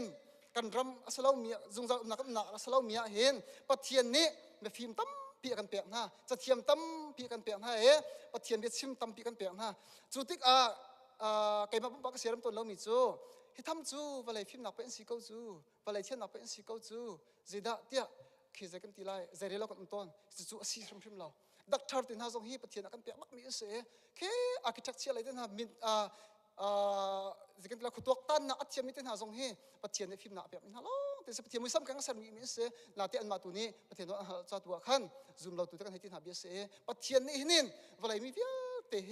กันรำสลาวมีซุงจะหนักสลาวมีเห็นปะเทียนนี้ไม่ฟิล์มตั้มปีกันเปียกนะจะเทียมตั้มปีกันเปียกนะปะเทียนเบียดชิมตั้มปีกันเปียกนะจุดที่ไก่มาปุ๊บก็เสียลำต้นเรามีจูที่ทำจูวะเลยฟิล์มหนักเป็นสีเก้าจูวะเลยเทียนหนักเป็นสีเก้าจูจีดาเตี้ยขี้ใจกันตีไล่ใจเรียเรากันต้นจูสีชิมเราดักทาร์ตินหาจงฮีปะเทียนกันเปียกมักมีเสียแค่อาร์คิเทคเจอร์อะไรนั่นฮะมินจะกันตีไล่ขุดตัวตันนะอัดเทียมมิตินหาจงฮีปะเทียนในฟิล์มหนักเปียกมินฮะล้อแต่ปะเทียนมือซ้ำกันก็สั่นมีเสียนาที่อันมาตัวนี้ปะเทียนว่าจะตัวขันซูมเราตัวกันให้ตินหาเบียเสียปะเทียนนี่หินวะเลยมีเพียเตะ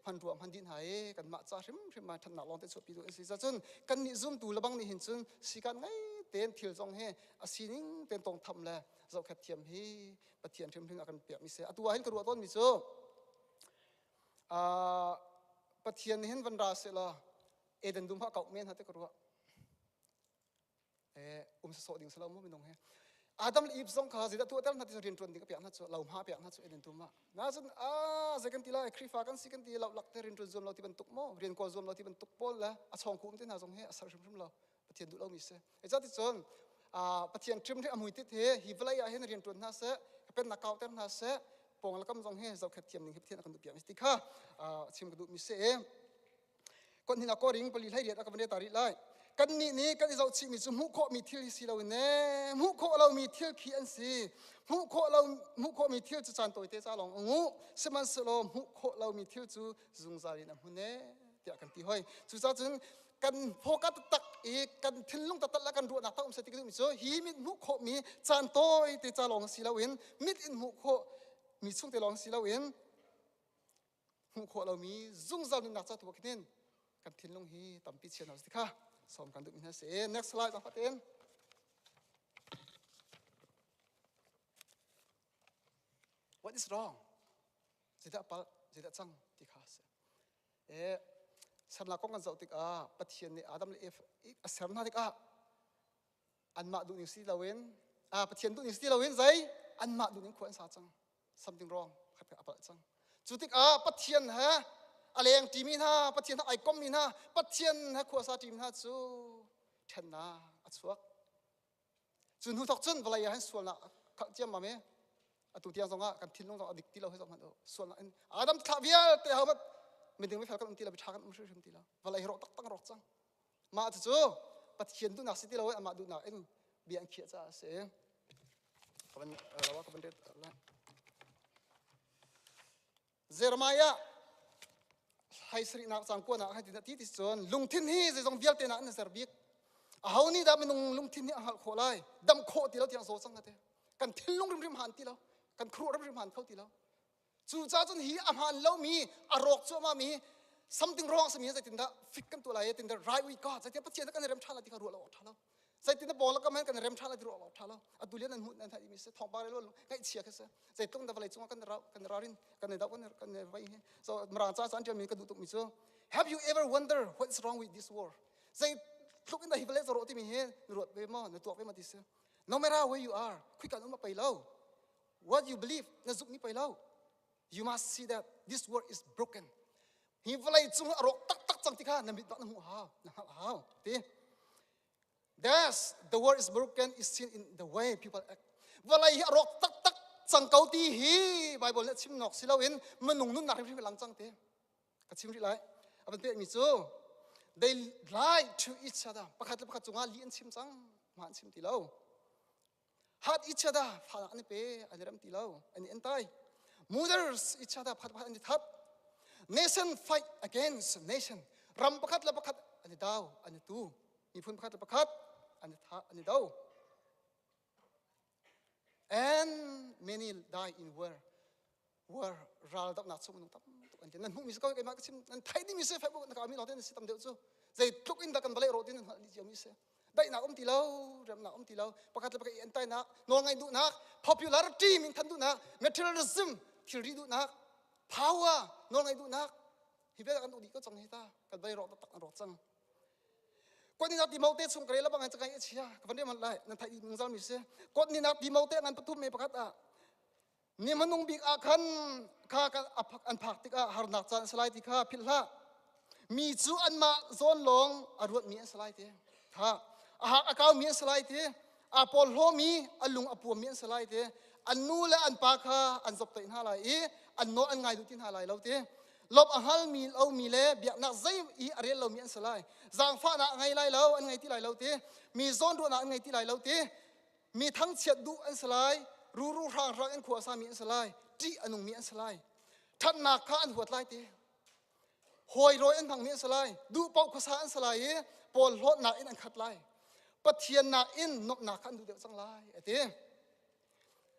พันรวมพันดินหายกันมาจ้าริมมาทันหนักลองเตะสุดปีตัวเองสิจะจนกันนี่ซูมตัวระบังนี่เห็นจนสิกันไงเต้นเที่ยวจงเฮอาศินิงเต้นตรงทำเลยเราแค่เทียมเฮปะเทียนถึงอาการเปียกมิเสตัวเห็นกระรัวต้นมิโซปะเทียนเห็นวันราเสละเอเดนดุมพระเก่าเมียนหาเตกระรัว สโสดิ่งสลาวมุ่งไม่นงเฮอาดัมอีฟซงข้าสิดาตัวเต้นนัดที่เรียนจนดิ่งก็เปียกนัดชัวเราหาเปียกนัดชัวเดินตัวมาน่าจะจะกันทีละครีฟ้ากันสิกันทีเราหลักเรียนจนzoomเราที่บรรทุกโม่เรียนกว่าzoomเราที่บรรทุกปอลละช่องคุ้มที่น่าจงเฮสารชุ่มเราปะเทียนดูเรามีเสจ้าที่จนปะเทียนทริมที่อมุยติเทฮิวไลอาเห็นเรียนจนน่าเสเป็นนักเก่าเต้นน่าเสปองแล้วก็จงเฮเราแค่เทียมหนึ่งเทียนกันดูเปียกมิสติค่ะชิมกันดูมีเสคนที่นักก็ริงปลีไล่เรียดกันไม่ได้ตาริไล่กันนี่กันที่เราชิมิจุมุโคมีทิลสิเราเนี่ยมุโคเรามีทิลขี้อันสิมุโคมีทิลจะจานตัวเตจ้าลองงูสมันสโลมุโคเรามีทิลจูจุงซารินะหุ่นเนี่ยเดี๋ยวกันที่ห้อยจุจ้าจึงกันโฟกัสตักอีกกันทิ้งลงตัดละกันรัวนักตั้งสติกันมิโซฮีมิดมุโคมีจานตัวเตจ้าลองสิเราเห็นมิดอินมุโคมีช่วงเตลองสิเราเห็นมุโคเรามีจุงซารินักจ้าตัวกินกันทิ้งลงฮีตั้มปิดเชียนเอาสิค่ะสมกันดูมินะเส next slide ต่อไปเอง what is wrong จิตปัลจิตจังที่ข้าเสสันหลักของกันเจ้าติกปะเทียนเนี่ยอาดัมเลฟเสริมนาติกอันมาดูนิวซีลาเวนปะเทียนดูนิวซีลาเวนใจอันมาดูนิวขวัญสาจัง something wrong ขัดกับปัลจังจุติกปะเทียนฮะอะไรอย่างทีมินฮะปะเทียนไอคอมมินฮะปะเทียนฮะขวาสาทีมินฮะจูเทนนาอัศวกจุนหูทักจุนเวลาอย่างส่วนละขัดเจียมมาไหมตุเทียนสองกันทิ้งลงสองอดีตที่เราให้สองมันส่วนละอาดัมทาวิลแต่เขาแบบไม่ถึงไม่ฟังกันที่เราไปช้ากันไม่ใช่ที่เราเวลาเราตั้งรอจังมาจู่ปะเทียนดูนักสิที่เราเอามาดูนักเอ็งเบียงเขียจ้าเสียกันเราว่ากันเด็ดละเจอร์มายาให้สรินักสังกัวนักให้ที่ที่ส่วนลุงทิ้งฮีจะต้องเบียลเตนักนั่นเสร์บิกเอานี่ดามันลุงทิ้งนี่หักโคไลดำโคที่เราที่เราโซ่สังกัดกันทิ้งลงริมหันที่เรากันครัวริมหันเข้าที่เราจู่จ้าจนฮีอาหารเรามีอารมณ์ชั่วมามี something wrong สมีใจตินดาฟิกกันตัวอะไรตินดา right with God ใจตินปะเจียนกันเริ่มชาลที่เขารัวเราออกท่าเราใจตินดาบอลแล้วก็มันกันเริ่มชาลที่รัวเราออกท่าเราอดุเลียนนั้นหุ่นนั้นที่มีเสทองบาร์เลยล้วนไงเชียร์กันเสใจต้องดาบอะไรจงกันรารินกันดาวกันไว้ so มรานจ้าสันเจียมีกันดูตุกมิโซ have you ever wonder what's wrong with this world ใจทุกอินดาฮิบเลสโรที่มีเห็นรวดเวมอนตัวเวมาดิเส no matter where you are คุยกันมาไปแล้ว what you believe นั่นจุกนี้ไปแล้ว you must see that this world is broken ฮิบเลสจงอารมณ์ตักจังที่ข้านั่นบิดนั่นหัวหาวที that's the world is broken is seen in the way people act เวลาอารมณ์ตักจังเกาตีฮีไบเบิลเนี่ยชิมนอกสิเราเห็นมันนุ่งนุ่นหนักที่เป็นหลังจังทีกับชิมที่ไรอันเป็นมิจู they lie to each other ประคัดจงอาลีนชิมจังมันชิมที่เรา hurt each other ผ่านอันนี้เป้อันนี้เริ่มที่เราอันนี้อันตาย murders each other ผ่านอันนี้ทัด nation fight against nation รำประคัดละประคัดอันนี้ดาวอันนี้ตูมีพูนประคัดละประคัดอันนี้ทัดอันนี้ดาว and many die in war ราวดับนัดสมนุตับอันนี้นั่นมุ้งมิสก็ไอ้มากชิมนั่นไทยนี่มิสเฟบุนักอามีเราเนี่ยสิตามเดียวจูใจทุกอินดักันบาเลโรดินนั่นลิจิมิสได้นักที่เราเริ่มนักที่เราประกาศประกาศอันใต้นักนวลไงดูนัก popularity มินทันดูนัก materialism ที่รีดูนัก power นวลไงดูนักฮิเบกันดูดีก็จังฮิตากันไปรอตักรอจังคนนี้นักที่มาเตะส่งกระไรแล้วบางอย่างจะไงเชียกันวันนี้มันไรนั่นไทยมึงจะมิสคนนี้นักที่มาเตะงานประตูไม่ประกาศนี่มันนุ่งบิ๊กอาคันข้ากันอันผักติกาหาหนักจันสไลด์ติข้าพิลล่ามีจูอันมาโซนลงอารวดมีสไลด์ติข้าหากอากาศมีสไลด์ติอาปอลโฮมีอันลุงอปัวมีสไลด์ติอันนู้และอันปากข้าอันจบตินหาไหลอันโนอันไงดูตินหาไหลเราติลบอาหารมีเอามีเล่เบียนักใจอีอะไรเรามีสไลด์จางฟ้าหนักไงไหลเราอันไงที่ไหลเราติมีโซนรัวหนักไงที่ไหลเราติมีทั้งเฉียดดูอันสไลด์รู้ทางอันขวาสามีอันสไลด์จีอันนุ่งมีอันสไลด์ท่านนักข้าอันหัวไหลติหอยรอยอันทางมีอันสไลด์ดูปอกขวาสาอันสไลด์ปอลรถนักอันขัดไหลปะเทียนนักอินนกนักขันดูเดียวจังไรไอ้เตี้ย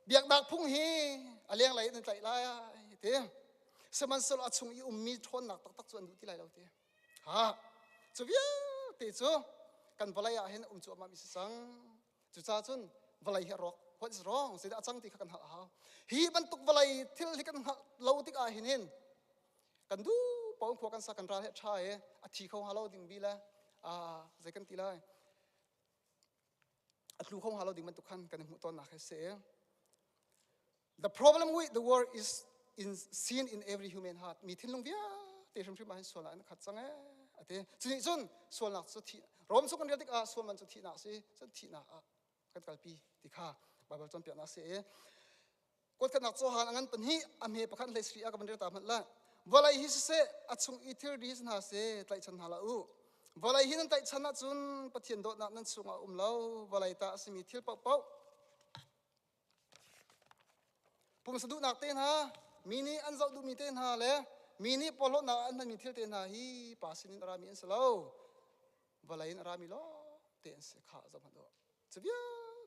เบียกนักพุ่งฮีอะไรอย่างไรนั่นใจไรไอ้เตี้ยสมันสลัดชงอีมีทนนักตักส่วนดูที่ไรเราเตี้ยฮะจูเบียเตี้ยจูกันบลายเห็นจูมามีสังจูจ้าจุนบลายเฮรอก what's wrong สิ่งที่จังที่กันหาฮีบรรทุกบลายที่กันเราที่อาเห็นกันดูปองขวกันสักกันราเฮชายอธิเขาหาเราดิ่งบีละใจกันตีไร atlu khong halo ding man tukhan kan mu ton na khe se the problem with the world is seen in every human heart mi thin lung bia te shim shim ma so la an khat chang e ate chini chun so nak so thi rom so kan dik a so man so thi na se so thi na a kan kalpi tikha bible chon pia na se kot kan nak so han angan pan hi am he pakhan le sri a ka ban ta man la volai hi se achung ithir dis na se tlai chan hala u volai hi nan tai chana chun pathian do na nan chunga lo volai ta asimi thil pau pau pum sadu nak ten ha mini an zau du mi ten ha le mini polo na an mi thil ten ha hi pasin rami an salo volai in rami lo ten se kha za man do chubia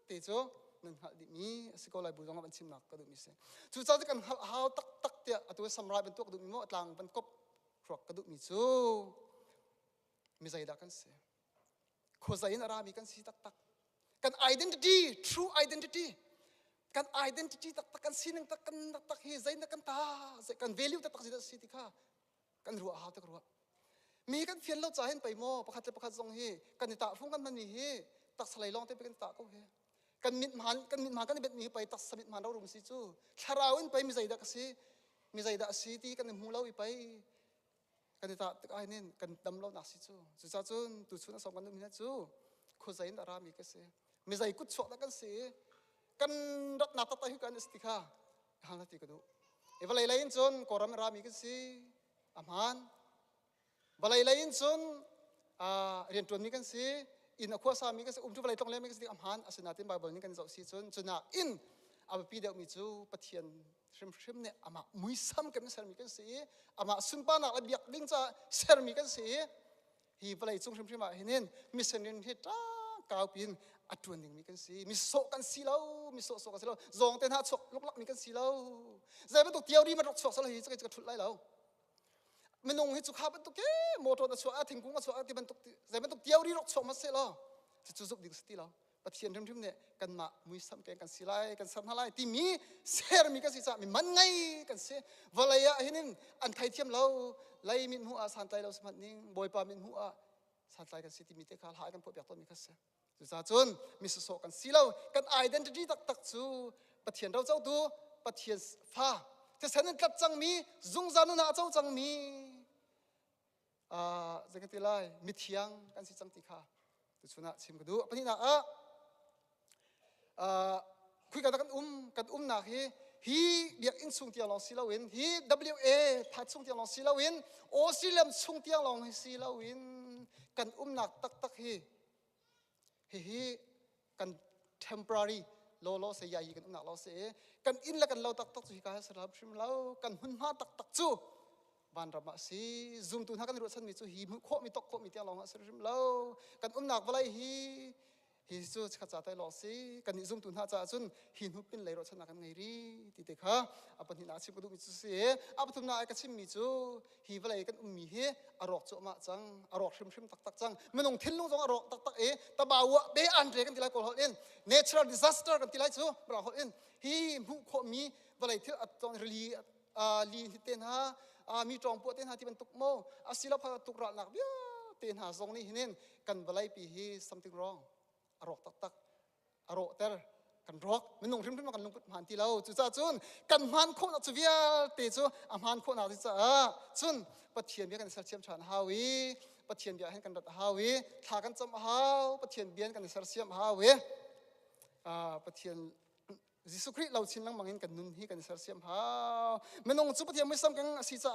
te cho nan hal di mi sikolai bu jong ban chimnak ka du mi se chu cha kan hal tak tak te atu samrai ban tok du mi mo atlang ban kop rok ka du mi chu mi zai da kan se kho zai in arami kan si tak tak kan identity true identity kan identity tak tak kan sineng tak kan tak hi zai na kan ta zai kan value tak tak si da si ti kha kan ruwa ha tak ruwa mi kan fian lo cha hen pai mo pakhat le pakhat zong hi kan ta phung kan man ni hi tak salai long te pe kan ta ko he kan mit man kan bet mi pai tak samit man ro rum si chu tharawin pai mi zai da ka si mi zai da si ti kan mu lo i pai kan ta tak ai nen kan dam lo na si chu chu cha chun tu chu na som kan mi na chu kho zai na ra mi ka se mi zai kut chok da kan se kan rat na ta ta hu kan sti kha ha na ti ka du e valai lain chun koram ra mi ka si amhan valai lain chun rian tuan mi kan si in a khwa sa mi ka se tu valai tong le mi ka si amhan asina tin bible ni kan zo si chun chuna in ab pi de mi chu pathian shrim ne ama mui sam kan ser mi kan si ama sunpa na la biak ding cha ser mi kan si hi valai chung shrim ma hinin missionin hi ta kaw pin atun ding mi kan si mi so kan si lo mi so kan si lo zong ten ha chok lok lak mi kan si lo zai ba tu tiao ri ma rok chok sa lo hi cha ka thut lai lo menong hi chu kha ban tu ke motor na chwa thing kung chwa ti ban tu zai ban tu tiao ri rok chok ma se lo chu zuk ding sti lo pathian thim ne kan ma mui sam ke kan silai kan sam halai ti mi ser mi kan si cha mi man ngai kan se valaya hinin an thai thiam lo lai min hu a san tai lo smat ning boy pa min hu a san tai kan si ti mi te khal hai kan po pyak ton mi kha se chu cha chun mi so kan si lo kan identity tak tak chu pathian ro chau tu pathian fa te sanin tlap chang mi zung zanu na chau chang mi zakati lai mi thiang kan si chang ti kha tu chuna chim ka du pani na khui ka kan na hi biak in chung tiang long silawin hi WA phat chung tiang long silawin Australian chung tiang long silawin kan nak tak tak hi kan temporary lo se ya hi kan nak lo se kan in la kan lo tak tak chu hi ka sarap shim lo kan hun ha tak tak chu ban rama si zoom tu na kan ro chan mi chu hi kho mi tok kho mi tiang long sarap shim lo kan nak balai hi chu kha cha tai lo si kan ni zoom tu na cha chun hin hu pin le ro chana kan ngai ri ti te kha apan ni na chi pu du mi chu si ap thum na ka chim mi chu hi balai kan mi he arok chu ma chang arok shim tak tak chang menong thil lu jong arok tak tak ta ba wa be an re kan tilai ko hol in natural disaster kan tilai chu bra hol in hi mu kho mi balai thil at chong li hi ten ha mi tong po ten ha ti ban tuk mo asila pha tuk ra nak bia ten ha zong ni hinin kan balai pi hi something wrong arok tak tak arok ter kan rok menung rim kan lungkut man ti lo chu cha chun kan man kho na chu via te chu amhan kho na ti cha chun pathian bia kan sar chiam chan hawi pathian bia hen kan rat hawi tha kan cham haw pathian bian kan sar siam hawi pathian Jisu Christ lau chin lang mangin kan nun hi kan sar siam haw menung chu pathian musam kan si cha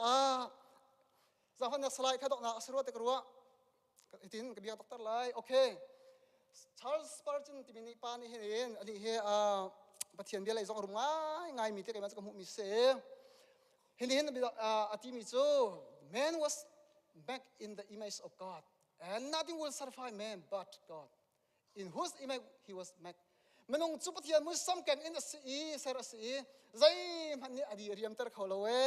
za han na slide kha dok na asro te kruwa itin ka bia doktor lai okay Charles Spurgeon ti mini pa ni hin ani he pathian bia lai zong rum ngai mi te kai ma ka mu mi se hin ati mi chu man was made in the image of God and nothing will satisfy man but God in whose image he was made menung chu pathian mu sam kan in si sar si zai man ni adi riam ter kholo we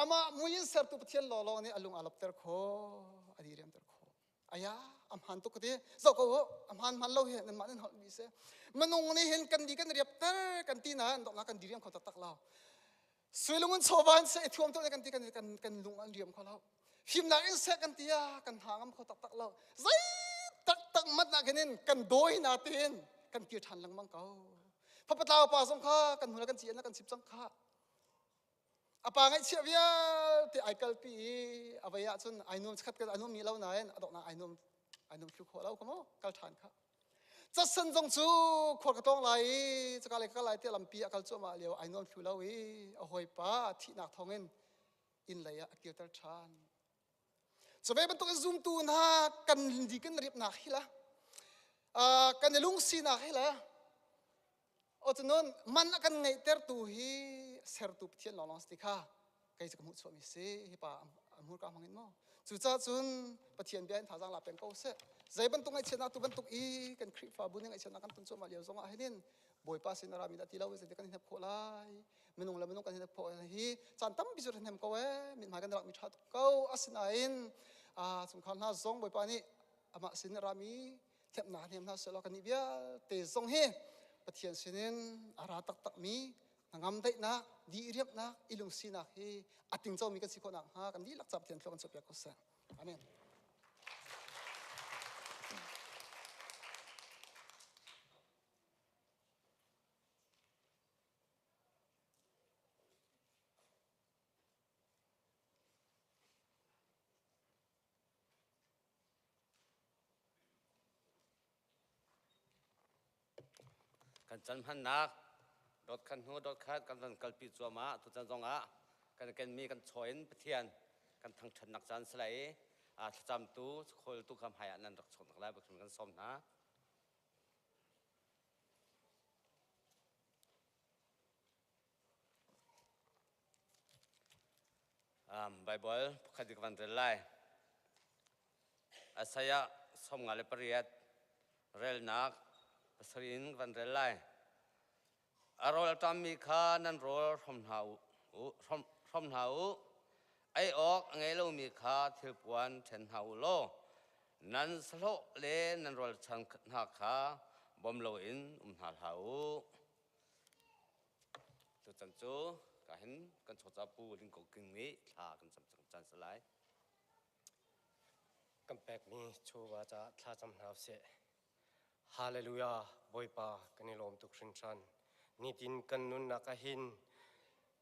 ama muin sar tu pathian lo ni alung alap ter kho adi riam ter kho aya amhan tu kati zo ko amhan man lo he nan man hol mi se manung ni hen kan di kan riap ter kan ti na dok na kan di riam kho tak lao suilungun choban se thuam to kan ti kan lung an riam kho lao him na in se kan ti ya kan hangam kho tak lao zai tak ตักมัดนักเห็นกันโดยนาเตียนกันเกี่ยวทันหลังมังเก่าพระปตาวป่าสงข้ากันหัวกันเจียนกันสิบสงข้าอาปางไอเชียเวียที่ไอกลปีอาไปยะจนไอนุ่มขัดกันไอนุ่มมีเล่าไหนอดอกนาไอนุ่มคิวขอเล่าก็มั้งกัลทานค่ะจะสันจงจูขวดกระต้องไหลจะกอะไรก็ไหลเที่ยวลำปีกัลจูมาเลียวไอนุ่มคิวเล่าเอาหอยป้าที่นักทองเงินอินเลยอะเกี่ยวกับทานสมัยบรรทุกซูมตูนฮะกันดีกันรีบหนักฮิละกันจะลุงซีหนักฮิละโอ้จนนมันกันไงเตอร์ตูฮีเซอร์ตูเทียนลองสติค่ะใครจะกมุดสวมิเสฮิปะมูร์กามังอินโมจุดจ้าจุนปะเทียนเบียนท่าจังลาเป็นเก้าเสใจบรรทุกไอเชนักตุบรรทุกอีกันคริฟ้าบุญยังไอเชนักกันตุนโซมาเลียวซงอาเฮนินบอยป้าสินารามิดาติลาวิเศษกันเห็นโคลายมินุงละมินุงกันเห็นโคลายฮีจันตั้มบิจุดเห็นเขาเว้มินหมายกันรักมิชาตุเก้าอาศินาอินสงครามน่าซงบอยป้านี่อามาสินารามิเทียบหนาเทียบน่าเสลกันนิเบียเตซงเฮปะเทียนสินินอาราตักมีงามได้นักดีเรียบนักอิลุงสีนักฮีอัติงเจ้ามีกันสิคนนักฮะกันดีหลักจับเทียนเพื่อกันสุดยอดกุศลอาเมนกันจันพันนักดดขันหัวดดขาดกันจันกัลปีจัวมาตุจันจงกันมีกันชอยนเทียนกันทางฉันนักจันสไลจำตู้คอยตู้คำหายนันรักชนทั้งหลายบุคคลกันสมนะไบเบิลคดีกันเรลัยอาศัยสมงานเลปเรียดเรลนักสรินกันเรลัยอารมณ์ตามมีค่านั้นรอรมหาวไอออกไงเรามีค่าเทียบวันเช่นหาวโลนั้นสโลเลนั้นรอชันหักขาบอมโลอินหาหาวตัวจันจูก็เห็นกันชดจับปูลิงกกิงนี้ทากันจันสลายกำแพกมีชูว่าจะท่าจำหาวเสฮาเลลูยาบอยปากันในลมตุกชินชันนิตินกันนุนนักหิน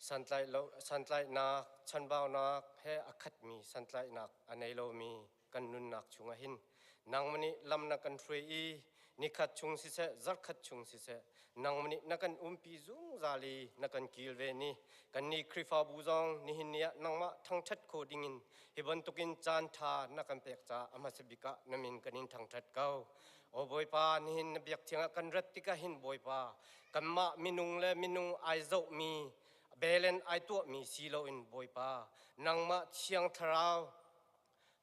สันไลนักชันบ่าวนักเฮอคัดมีสันไลนักอันในโลมีกันนุนนักชุงหินนางมันนี่ลำนักกันฟรีนิคัดชุงสิเสจักคัดชุงสิเสนางมันนี่นักกันปีจุงซาลีนักกันกิลเวนีกันนี่คริฟาบูซองนี่หินเนี่ยนางมาทั้งชัดโคดิงินฮิบันตุกินจานทานักกันเปียกจ้าอามาสบิกะนามินกันนินทั้งชัดเก้าโอ้บอยปานี่หินเบียกเทียงกันรัตติกะหินบอยปากันมามินุงเลมินุงไอโซมีเบลเลนไอตัวมีซีโลอินบอยปานางมาเชียงทราว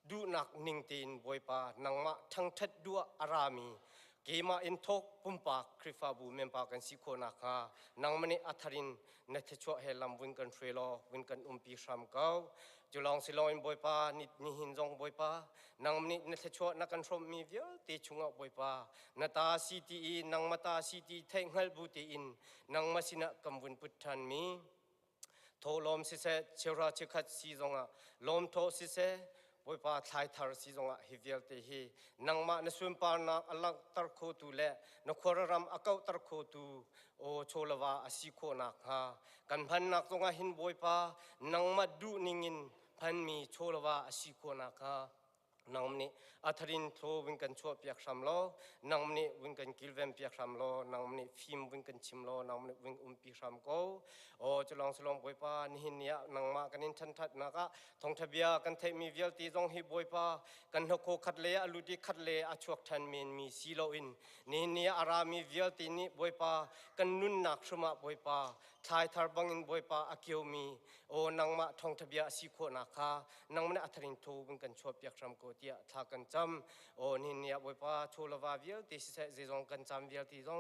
ดูนักนิ่งตีนบอยปานางมาทั้งชัดดัวอารามีเกมาอินทกปุ่มปากคริฟาบูเมมปากันสิโคนักฮานางมันนี่อัธรินเนทชัวเฮลัมวินกันเฟลอวินกันปีชามเก้าจุลองสิลองอินบอยปานี่หินจงบอยปานางมันนี่เนทชัวนักกันฟรอมมีเวียตีชุงอ่ะบอยปานาตาซีตีนางมาตาซีตีเทงเฮลบูตีอินนางมาสินะกำวินพุทธันมีโทลมสิเสเชราชิคัดซีจงอ่ะลมโทสิเสบอยปาทายทาร์ซีจงอ่ะฮิเวลเตฮีนางมาเนสุนปานาอัลลังตร์โคตูเล่นขวรรำอากาตร์โคตูโอโชลวาอสิโคนักฮะกันพันนักจงอ่ะหินบอยปานางมาดูนิงินพันมีโชลวาอสิโคนักฮะนางมันนี่อัธรินโทวินกันชัวเปียกชามโลนางมันนี่วินกันกิลเวมเปียกชามโลนางมันนี่ฟิมวินกันชิมโลนางมันนี่วินปีชามโกโอจุลองสลองบอยปานี่หินเนี่ยนางมากันนินทันทัดนักะทองทะเบียกันเทมีเวลตีจงฮิบอยปากันหกโคขัดเลอลุดีขัดเลอชวกทันเมนมีซีโลอินนี่เนี่ยอารามีเวลตีนี่บอยปากันนุนนักสมาบอยปาทายทาร์บังอินบอยปาอาเกียวมีโอนางมาทองทะเบียสิโคนักะนางมันอัธรินโทวินกันชัวเปียกชามโกเตียทากันจำโอ้นี่เนี่ยบอยปาโชลวาเวียลที่เสเจจงกันจำเวียลที่จง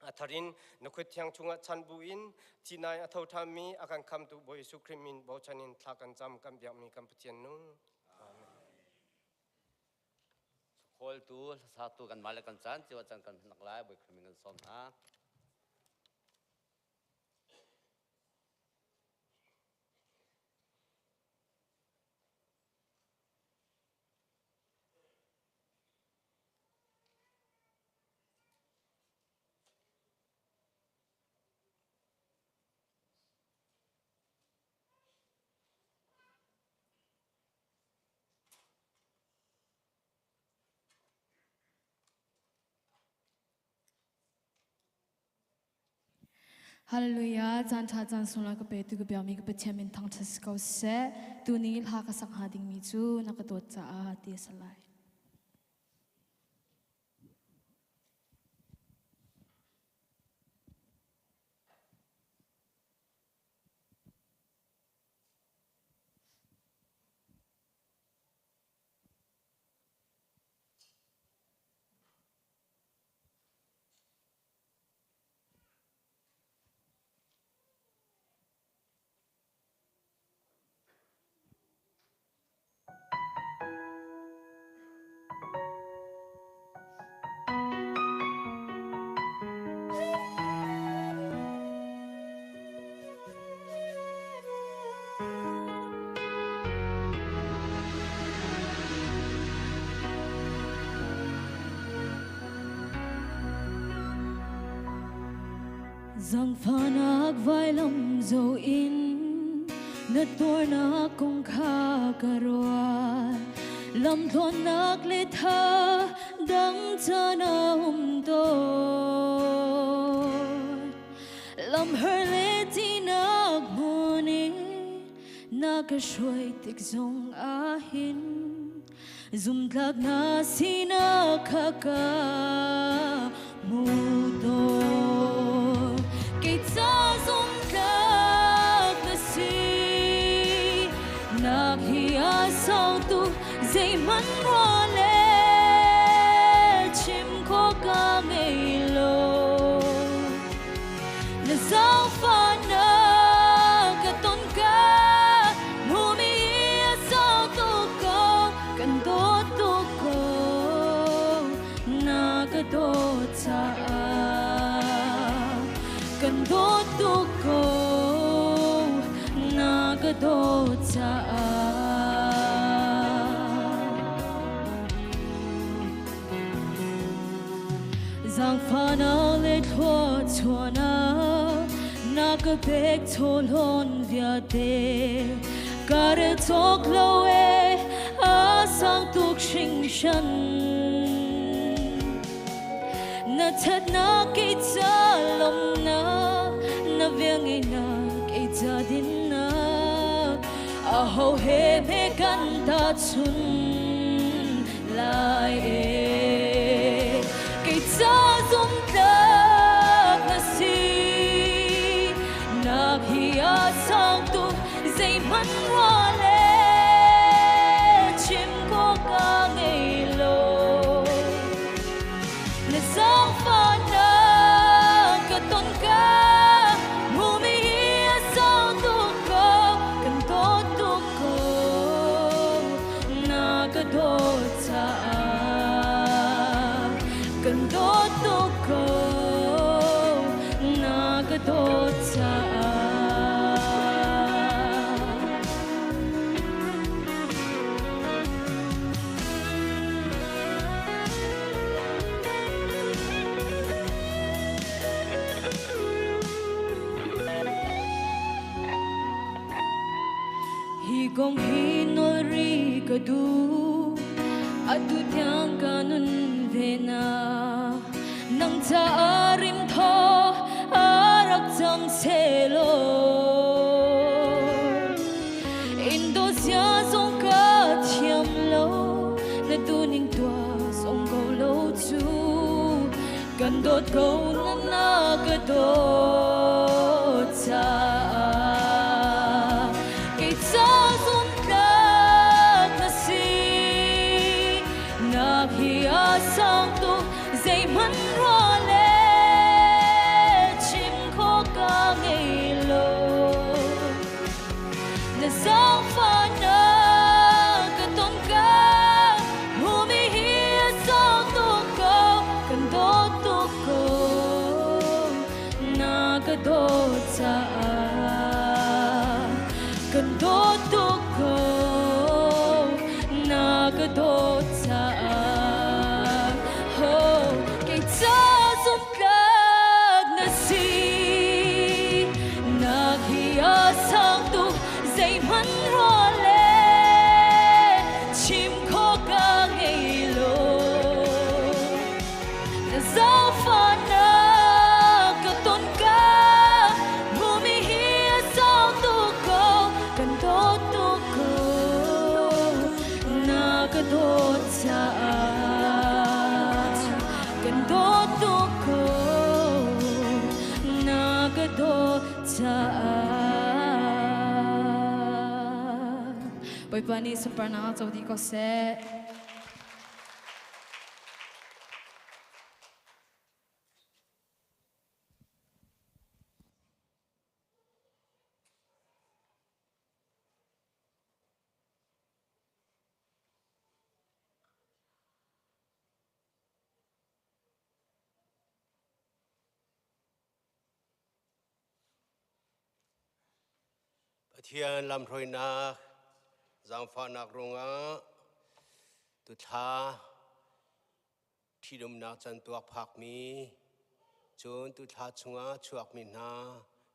อัธรินนกเทียงชุงชันบุอินที่นายอัฐทามีอาการคำตุบอยสุคริมินบอชันินทากันจำกันเบียมีกันเพียนนุ่งคอยตู้สาธุกันมาเลกันจันจีวจันกันนักไล่บุคคลมีกันสมนะ Hallelujah, Jan cha jan sung la ka pe tu ka bia mi ka pe chamin thang thas ko se tu ni la ka sak ha ding mi chu na ka to cha a ti salai. Giang phanak vai lam zo in na tor na kong kha karwa lam thon nak le tha dang cha na to lam her le ti nak moni na ka shoi tik zong a hin zum tlak na sina kha ka mu to Sa zum tlak na si Nak hiya sao tu Dây mắn hoa lê Chim ko ka ngay lo Na sao pha na Ka ton ka Mu mi hiya sao tu ko Kan do tu ko Na ka do cha Kan do tu ko na ka do cha Giang pha na le thua chua na ka bek thol hon via te Kar tok lo e a sang tuk shing shan Na thật na cây cha lòng na viếng ngày na cây cha din na a hậu he me kan ta chun lại e cây cha zum tlak na si na hiya sang tu dây mắn hoa lê chim ko ka ngay lo na sao pha na ka ton ka mu mi hiya sao tu ko kan to tu ko na ka do cha kan do tu ko na ka do cha Gong hi no ri ka du atu tyang kanun vena nang cha arim tho arak chang selo Indonesia song ka thiam lo na tu ning tua song go lo chu kan dot go na ka dot cha sang tu dây mắn hoa lê chim khó ca ngay lo na sao pha na ka ton ka mu mi hiya sao tu ko kan do tu ko na ka do cha kan do tu ko na ka do cha บอยปานีสุปรนาจาวดีก็เสเทียนลำรอยนาจังฟ้านักรงอาตุทาที่ดมนาจันตัวพักมีจนตุทาชงอาชวกมินา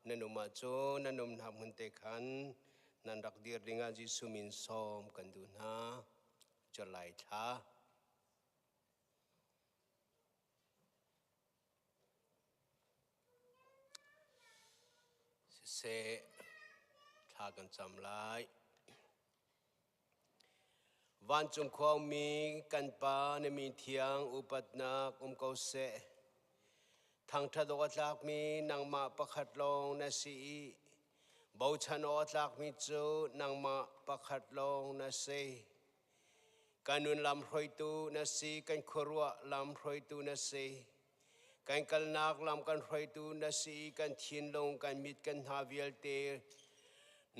นันอุมาโจนันอุมนามุนเตขันนันรักเดียริงาจิสุมินสอมกันดูนาจะไหลท้าเสทากันจำลายวันจงความมีกันปาในมีเทียงอุปัตนาเกาเสทางทะดกลักมีนางมาประคัดลงนาสีบ่าวชนอลักมีจูนางมาประคัดลงนาสีการนุนลำรอยตูนาสีกันขรัวลำรอยตูนาสีกันกัลนักลำกันรอยตูนาสีกันทินลงกันมิดกันหาเวลเต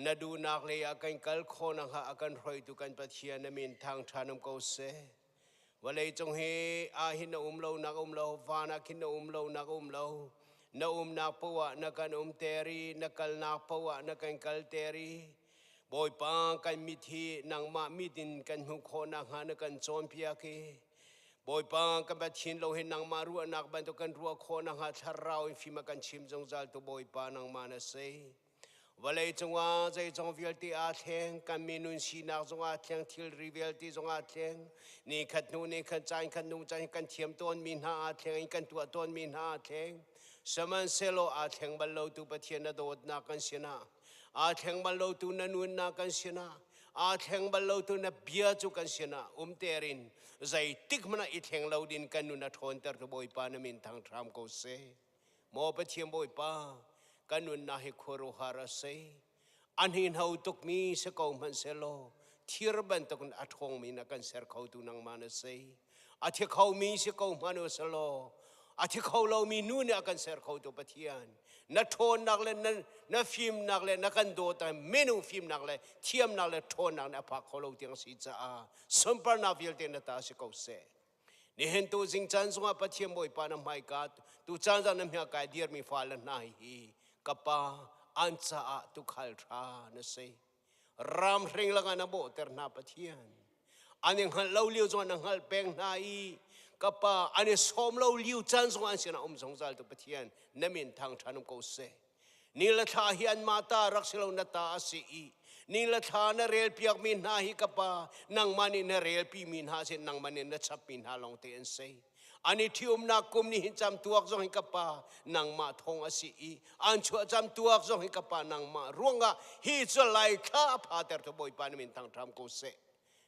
นาดูนักเลยอากันกัลโคนังหาอากันรอยตุกันปะเทียนมินทางทานมเกาเสวันเลยจงเฮอาหินอุมโลนักอุมโลวานักหินอุมโลนักอุมโลนาอุมนักปวะนักกันเตรีนักกัลนักปวะนักกันกัลเตรีบอยปังกันมิทีนางมามิดินกันหุโคนังหานักกันโจมพิยากีบอยปังกันปะเทียนโลเห็นนางมารัวนักบันตุกันรัวโคนังหาทาราวฟิมากันชิมจงจัลตุบอยปังนางมานาเซวันเลยจงว่าใจจงวิลตีอาเทงกันมีนุนชีนักจงอาเทงทิลรีวิลตีจงอาเทงนี่ขัดนูนี่ขัดใจขัดนูใจกันเทียมต้นมีนาอาเทงกันตัวต้นมีนาอาเทงสมันเซโลอาเทงบรรลุตุปะเทียนโดดนักกันเสียนะอาเทงบรรลุตุนันุนนักกันเสียนะอาเทงบรรลุตุนับเบียจุกันเสียนะเตรินใจติกมันอิเทงเราดินกันนุนทนเตอร์ตุบอยปานามินทางทรามโกเซโมปะเทียมบอยปากันนุนนาฮิโครุฮาราเซอันหินเฮาตุกมีสกอมันเซโลที่ระบันตุกนอัฐงมีนักกันเสร์เขาตุนังมานาเซอาทิเขามีสกอมันเซโลอาทิเขาเรามีนู่นนักกันเสร์เขาตุปะเทียนนักโทนนักเล่นนักฟิล์มนักเล่นนักกันโดดแต่เมนูฟิล์มนักเล่นเทียมนักเล่นโทนนักนักพักเขาเราเตียงสีจ้าสมปนาวิลเตนตาสกอเซนี่เห็นตัวจริงจันทร์สงปะเทียมบ่อยปานาไม่กัดตัวจันทร์นั้นมีอากาศเดียร์มีฟ้าละนายกับปาอันซาตุขัลทรานะเซรามเริงละกันนะโบเตอร์นาปะเทียนอันยังหันเล่าเลี้ยวจวนนังหันเปงนายกับปาอันนี้สมเล่าเลี้ยวจันทร์สงอันเสียนะสงสารตุปะเทียนนั่นมินทางทานุมกูเซนี่ละท่าเฮียนมาตารักสิเรานาตาอาศีนี่ละท่านะเรลปีกมินหาฮิกับปานังมันนี่นะเรลปีมินหาเส้นนังมันนี่นะชับมินหาลองเตนเซอันนี้ที่นักกุมนี่หินจำตัวจงหิกับปานังมาทงอาศีอันชัวจำตัวจงหิกับปานังมาร่วงอ่ะฮิจะไล่ข้าพาเตอร์ตัวบอยปานิมินทางทำกุเส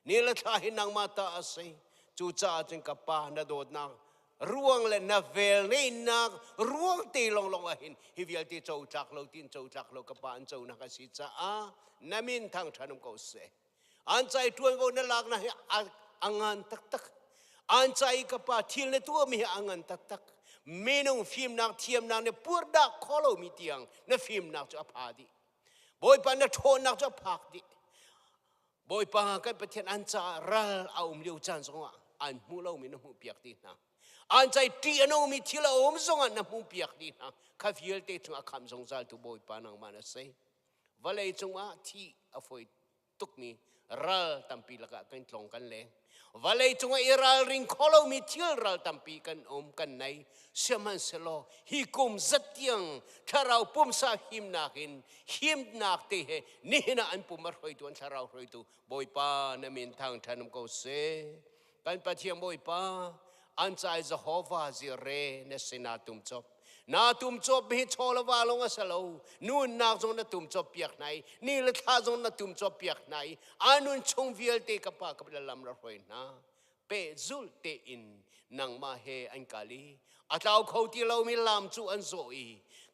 นี่ละท่าหินนังมาตาอาศีจูจ่าจึงกับปานาโดดนังร่วงเลยนาเวลนี่นักร่วงตีลงหินฮิวิลตีโจจักเราตีนโจจักเรากับปาอันโจนักอาศีจ่านามินทางทำกุเสอันใจทวนกูนั่นลักนะอังานตักอันใจกับปาทิลในตัวมีอังอันตักเมนูฟิล์มนักเทียมนักเนี่ยปวดดักขอเรามีเตียงในฟิล์มนักจะพาดิบอยปานเนี่ยโทนนักจะพักดิบอยปานกันประเทศอันจารัลเอาเลี้ยวจันทร์สงอันมูเรามีน้ำมูเปียกดินะอันใจตีนเอามีที่เราสงน้ำมูเปียกดินะข้าฟิลเตถึงอาคำสงสารตัวบอยปานังมานะเซ่วันเลยจงว่าที่อฟอยตุกมีรัลตั้มปีละกันตรงกันเลยวันเลยจงว่าอิรัลริงขอเรามีเที่ยวรัลตั้มปีกันกันในเชื่อมันเสลอฮิคุมจัดยังถ้าเราปุ่มสาหิมนักเตะนี่นะอันปุ่มมารอยตัวถ้าเรารอยตัวบอยป้านั่นมีทางทานมกูเสกันปะเทียมบอยป้าอันใจจะฮอวาจิเรเนสนาตุมจบนาตุมจบมีโชลวาลงสลาวนู่นนาจงนาตุมจบเปียกไหนนี่ละท่าจงนาตุมจบเปียกไหนอานุนชงวิลเตกับปากับละลำละรอยนะ เปจุลเตอินนังมาเฮอันกาลีอาตาวเขาที่เรามีลามจูอันโซอี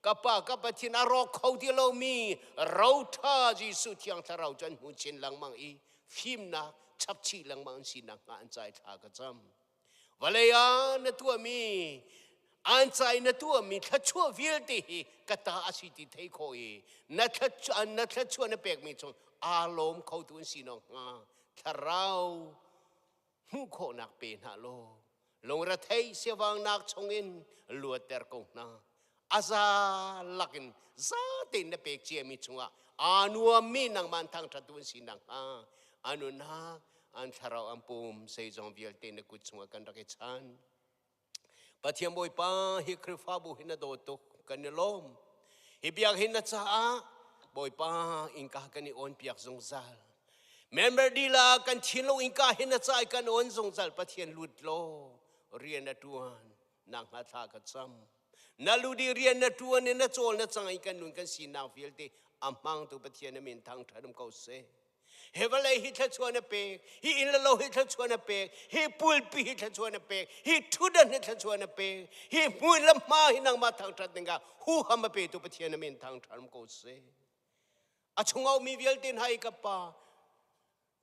กับป้ากับปะทินอารอกเขาที่เรามีเราท่าจีสุที่ยังทาเราจันหุ่นเชนลังมังอีฟิมนักชับชีลังมังสินักงานใจทากจำวะเลยนตัวมีอันใจนตัวมีทัชชัววิลตีกตาอาศิติเทโคอีนัทัชชัวนเปกมีจงอารมณ์เขาตุนสินองทาเราหูโคนักเป็นฮัลโหลลงระเทยเสวังนักชงอินลวดเตอร์กงนาอาซาลักินซาตินเปกเจียมิจงอานัวมีนังมันทางทัตุนสินังอานุนาอันทาเราอัมปุมเซจงวิลเตนกุจงกันรักชันปะเทียมบอยป้าฮิคริฟาบุหินาโดตุกันเนลมฮิเบียกหินาจ้าบอยป้าอิงกากันนิออนเปียกจงซัลเมมเบอร์ดีลากันทินโลอิงกาหินาจ้ากันออนจงซัลปะเทียนลุดโลเรียนนัตัวนางฮัทากันซ้ำนาลูดีเรียนนัตัวเนี่ยนัดโจลนัดจังไอกันนุนกันสีนางฟิลตีอัมมังตัวปะเทียนมินทางทารุมเขาเซเฮวเลยฮิทัชวนเปกฮิอินโลฮิทัชวนเปกฮิปุลปีฮิทัชวนเปกฮิทุดันฮิทัชวนเปกฮิมุยลำมาฮินังมาทางทัดนึงกะฮูฮัมเปตุปะเทียนมินทางทารุมเขาเซอาชงเอามีเวลตินให้กับป้า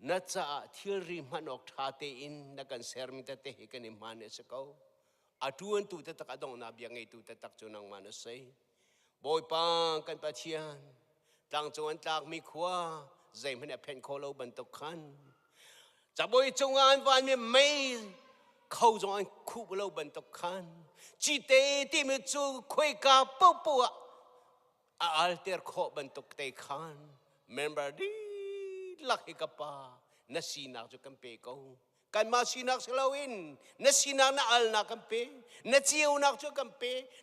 นัดจะทิลริมันออกท่าเตอินนักการเสริมแต่เตะกันอิมันเอสเขาอาทุนตุตะตักดงนาบียงไอตุตะตักจนังมันเซบอยปังกันปะเทียนตั้งจวนตากมีขวาใจมันเพนโคโลบันตุขันจะบอยจงอันวันมีไม่เข้าจงอันคู่โลบันตุขันจิตเตที่มีจูคุยกับปุ๊บปุ๊บอัลเตอร์โคบันตุเตขันเมมเบอร์ดีลักฮิกับป้านัสีนักจุกันเปก้กันมาสีนักสลาวินนัสีนักน่าอัลนักกันเปนัจียวนักจุกันเป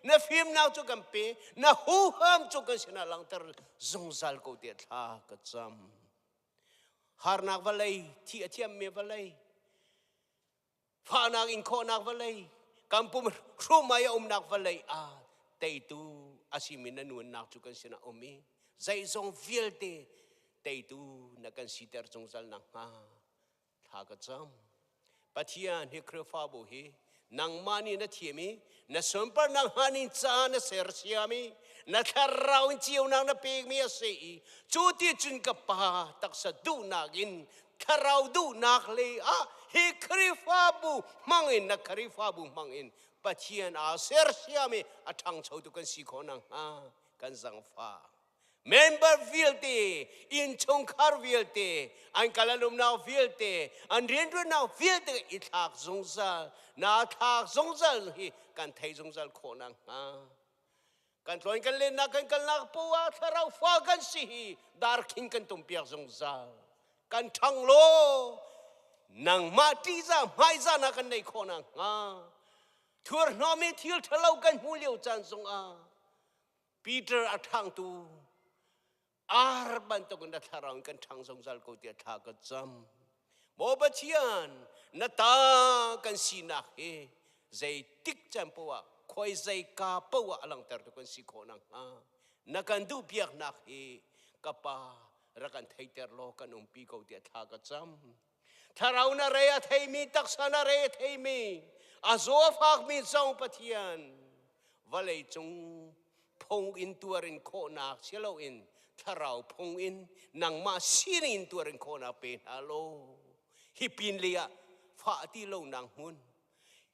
นัฟิมนักจุกันเปนัหูฮัมจุกันสินาลังเตอร์จงซัลกูเดียดฮากจำฮาร์นักวะเลยที่อาเทียมเมียวะเลยฟานักอินโคนักวะเลยกัมปุมรูมายานักวะเลยเตยตูอาศิมินันวนนักจุกันสินาอมีใจจงฟิลเตเตยตูนักกันสิเตอร์จงซัลนักฮากจำปะเทียนฮิครฟาบุฮีนังมานีนัทเทียมีนัสมปนังฮานินจานัเซอร์เซียมีนัทเราอินเจียวนังนับเปกมีอาศัยจูติจุนกับป้าตักสะดูนักินทาเราดูนักเลยฮิคริฟาบุมังอินนักคริฟาบุมังอินปะเทียนอาเซอร์เซียมีทังชาวตุกันสิโคนังกันสังฟ้าmember vilte in chongkhar vilte an kalalum now vilte an riendu now vilte ithak zongzal na thak zongzal hi kan thai zongzal khonang kan tloin kan len na kan kalnak puwa tharau fa kan si dar king kan tumpiak zongzal kan thanglo nang mati za mai za na kan nei khonang thur nomi thil thalau kan huliu chan zong Peter athang tu arban to ganda tharang kan thang zongzal ko tia tha ka cham mo bachian nata kan sina he zai tik cham powa khoi zai ka powa alang tar to kan si khonang nakan du piak nak he kapa rakan theiter lo kan umpi ko tia tha ka cham tharau na re a thei mi taksa na re thei mi azo phak mi zong pathian valei chung phong in tuarin kho nak selo inถ้าเราพงอินนังมาซีนินตัวเรงโคนาเป็นฮัลโหลฮิปินเลียฟาติโลนางมุน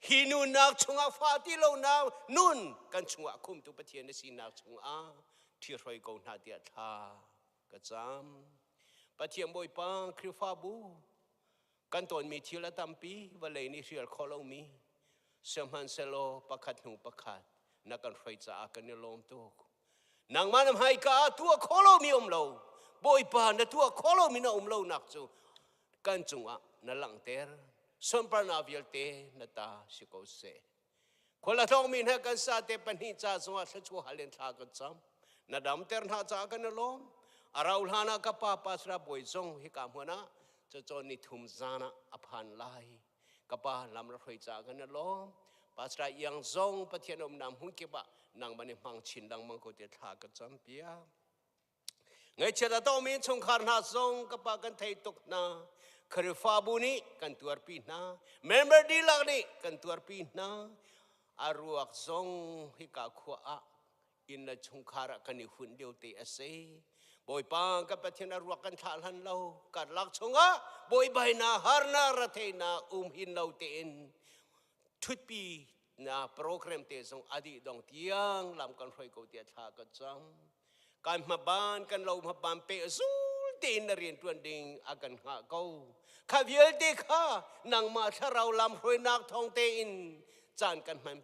ฮินูนักชงอาฟาติโลนางนุนกันชงอาคุมตุปะเทียนสีนักชงอาที่รอยกองนาเดียทากระจำปะเทียมบอยปังคริฟาบูกันตอนมีทีละตัมปีวันเลยนี่เรียลคอลมีสมันเซโลประคัดหนูประคัดนักกันไฟจ่ากันในลมตุกนางมันให้กาตัวโคโลมีอมโลบอยปานตัวโคโลมีนาอมโลนักจูกันจุงนั่งหลังเตอร์สมปรานาวิลเตนตาสิโกเซคนละท้องมีนกันซาเตปันหิจ่าสวัสดิ์ชัวฮัเลนทากันซ้ำนาดำเตอร์นาจ่ากันลมอาราอุลฮานากับป้าปัสระบอยจงฮิกามหัวนะจะจนนิทุมจานะอภันไลกับป้าลำรักจ่ากันลมปัสระยังจงปะเทียนอมนำหุ่นเก็บะนางมันนี่มังชินดังมังโกเตทากันจำเปียไงเชื่อต้องมีชงคาร์นาซงกับปากันไทยตกนา คริฟาบุนีกันตัวปีนาเมมเบอร์ดีลักนี่กันตัวปีนาอารุอักซงฮิกาขวาอินละชงคาระกันนิหุ่นเดียวเตอเซบอยปังกับประเทศอารุกันทาลันเรากัดลักชงะบอยใบนาฮาร์นาระเทนาหินเราเตนทุกปีนาโปรแกรมเตะส่งอดีตดองเตียงลำกันรวยกูเตียชากันจังการมาบ้านกันเรามาบ้านเปะสู้เตียนเรียนตัวดิ่งอากันหาเขาข้าเวียเด็กข้านางมาถ้าเราลำรวยนักทองเตียนจานกันมัน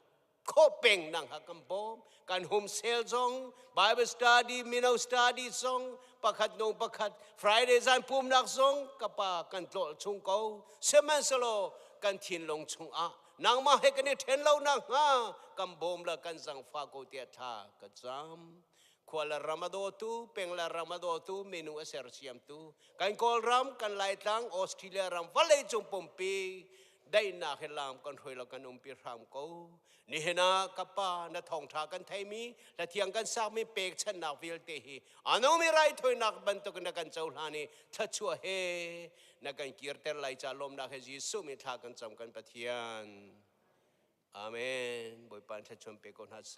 โคเป่งนางหักกำปมการโฮมเซลซองไบเบิลสตัดดี้มินาสตัดดี้ซองประคัดนงประคัดฟรายเดย์จานปุ่มนักซองกับปากันโตชงเขาเซมันสโลกันทินลงชงอะนางมาให้กันเนี่ยเทนเล่านางฮะกำบมละกันสังฟาโกเตียทากระจำขวาละรามาโดตูเป็งละรามาโดตูเมนูเอเซอร์เซียมตูกันกอลรัมกันไล่ตังออสเตรเลียรัมวัลเลจงปมปีได้นาเฮลามกันถอยละกันปีรามกูนี่เห็นนะกับป้าณทองทากันไทยมีและเทียงกันสากมีเปกฉันนักวิลเตหีอันนู้มีไรถอยนักบรรทุกนักกันเจ้าหานี่ทัดชัวเฮนักกันเกียรติไล่จ่าลมนักเฮจิสุมีทากันจำกันปะเทียนอาเมนบอยปันทัดชมเปกอนฮัสเซ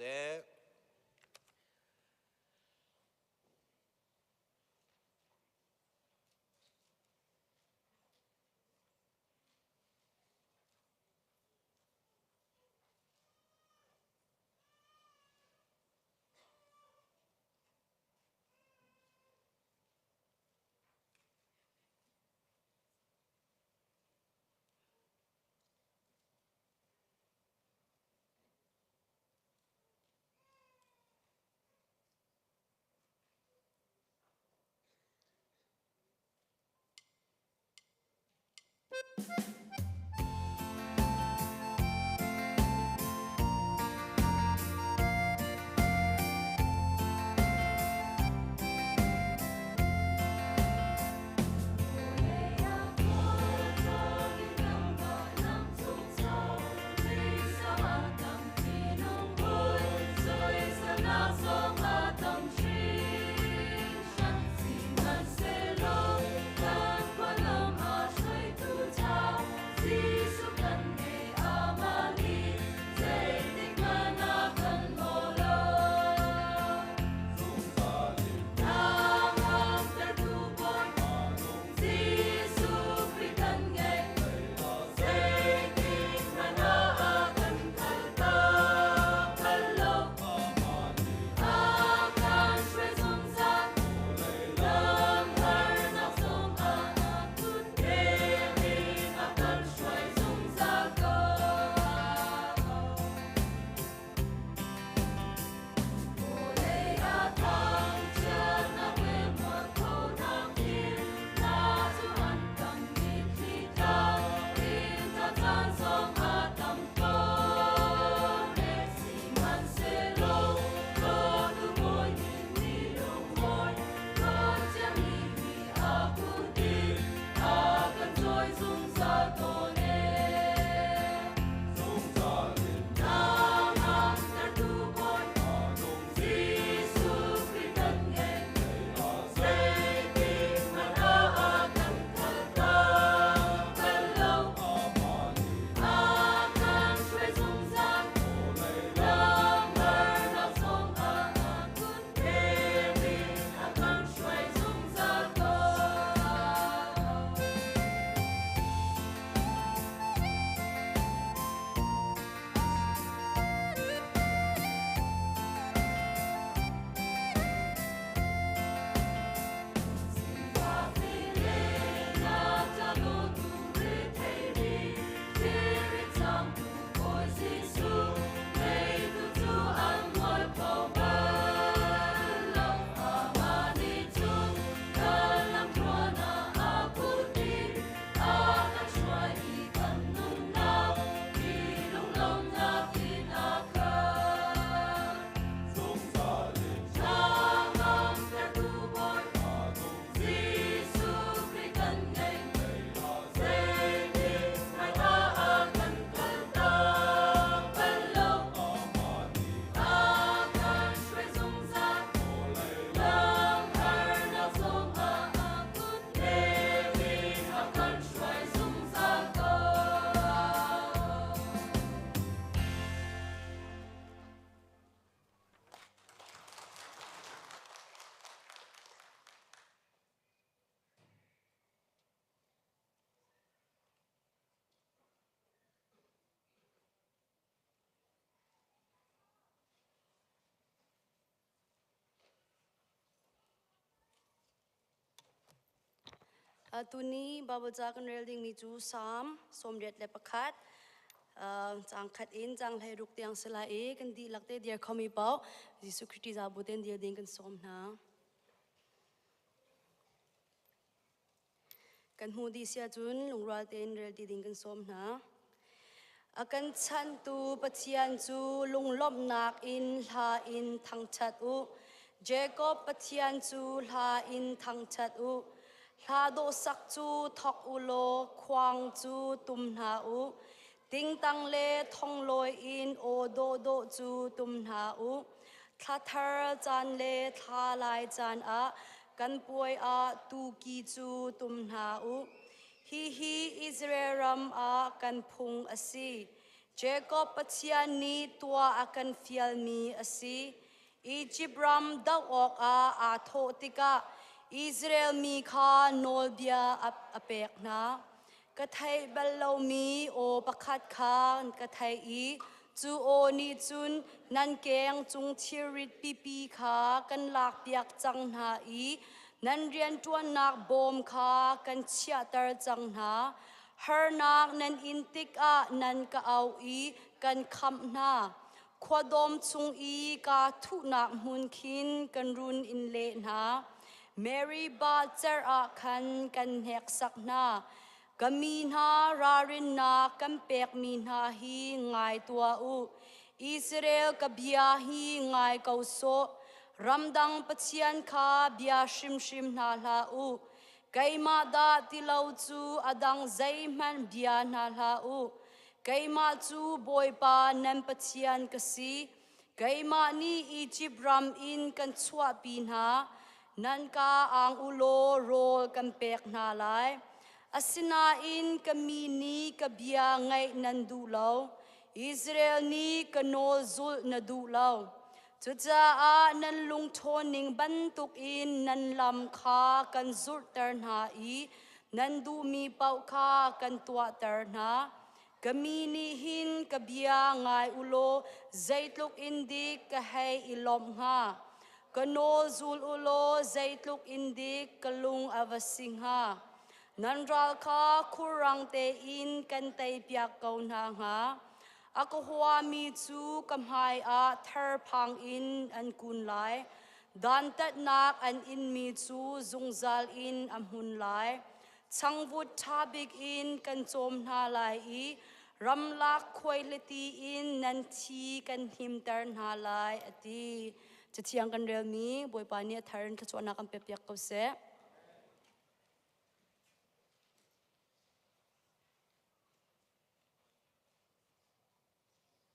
ตัวนี้บาบจากกันเรลดิ้งมีจูสามสมเด็จและประคัดจางขัดอินจางให้รุกเตียงสลายกันดีหลักเตเดียร์เขามีเป้ายิสุคริสต์จะบุเตนเดียร์ดิ้งกันสมนะกันหูดีเสียจุนลุงรัวเตนเรลดิ้งกันสมนะอากันชันตูปัจเจียนจูลุงลบนักอินลาอินทางชัดอุเจโกบปัจเจียนจูลาอินทางชัดอุลาโดสักจูทอกอุโลควางจูตุมนาอุติงตังเลทองลอยอินโอโดโดจูตุมนาอุทาทาร์จานเลทาลายจานอากันป่วยอาตูกีจูตุมนาอุฮิอิสราเอลอากันพุงอสีเจโกบปัจเจียนนี้ตัวอากันฟิลมีอสีอียิปต์รัมดาวออกอาโทติกาอิสราเอลมีข้าโนลเดียอเปกนะกะไทยเบลลามีโอประคัดข้ากะไทยอีจูโอนีจุนนันเกงจุงชีริตปีข้ากันลากเปียกจังหาอีนันเรียนตัวนักบอมข้ากันเชียตร์จังหาเฮอร์นักนันอินติกนันกะเอาอีกันคำนาขวดมจุงอีกาทุนักมุนคินกันรุนอินเลนาเมรีบาเจอร์คันกันเฮกสักนากามีนารารินนากันเปกมีนาฮีไงตัวอุอิสราเอลกับเบียฮีไงเกาโซรำดังปัจเจียนคาเบียชิมนาลาอุไกมาดาติลาวจูอดังใจมันเบียนาลาอุไกมาจูบอยปานันปัจเจียนกสีไกมานีอีจิปรัมอินกันชัวปีนานันกาอังอุโลโรกันเปกนาลายอาสินาอินกมีนีกเบียไงนันดูเลาอิสราเอลนีกันโนซุลนดูเลาจุจ้านันลุงโทนิงบันตุกอินนันลำคากันซุรเตอร์นาอีนันดูมีเป่าคากันตัวเตอร์นากมีนีหินกเบียไงอุโลใจลุกอินดีกให้อิลอมฮากโนซูลอุโลใจลุกอินดีกลุงอวสิงฮานันรัลคาคุรังเตอินกันเตยเปียกเกานาฮาอากหัวมีจูกำไฮอาเธอพังอินอันกุนไลดันตัดนักอันอินมีจูจงจัลอินอัมหุนไลชังวุฒทาบิกอินกันโจมนาไลอีรำลักควยเลตีอินนันทีกันหิมเตอร์นาไลอตีจะเทียงกันเรื่องนี้บอยปานีเธอร์นขจวนักกันเปียกเกาเส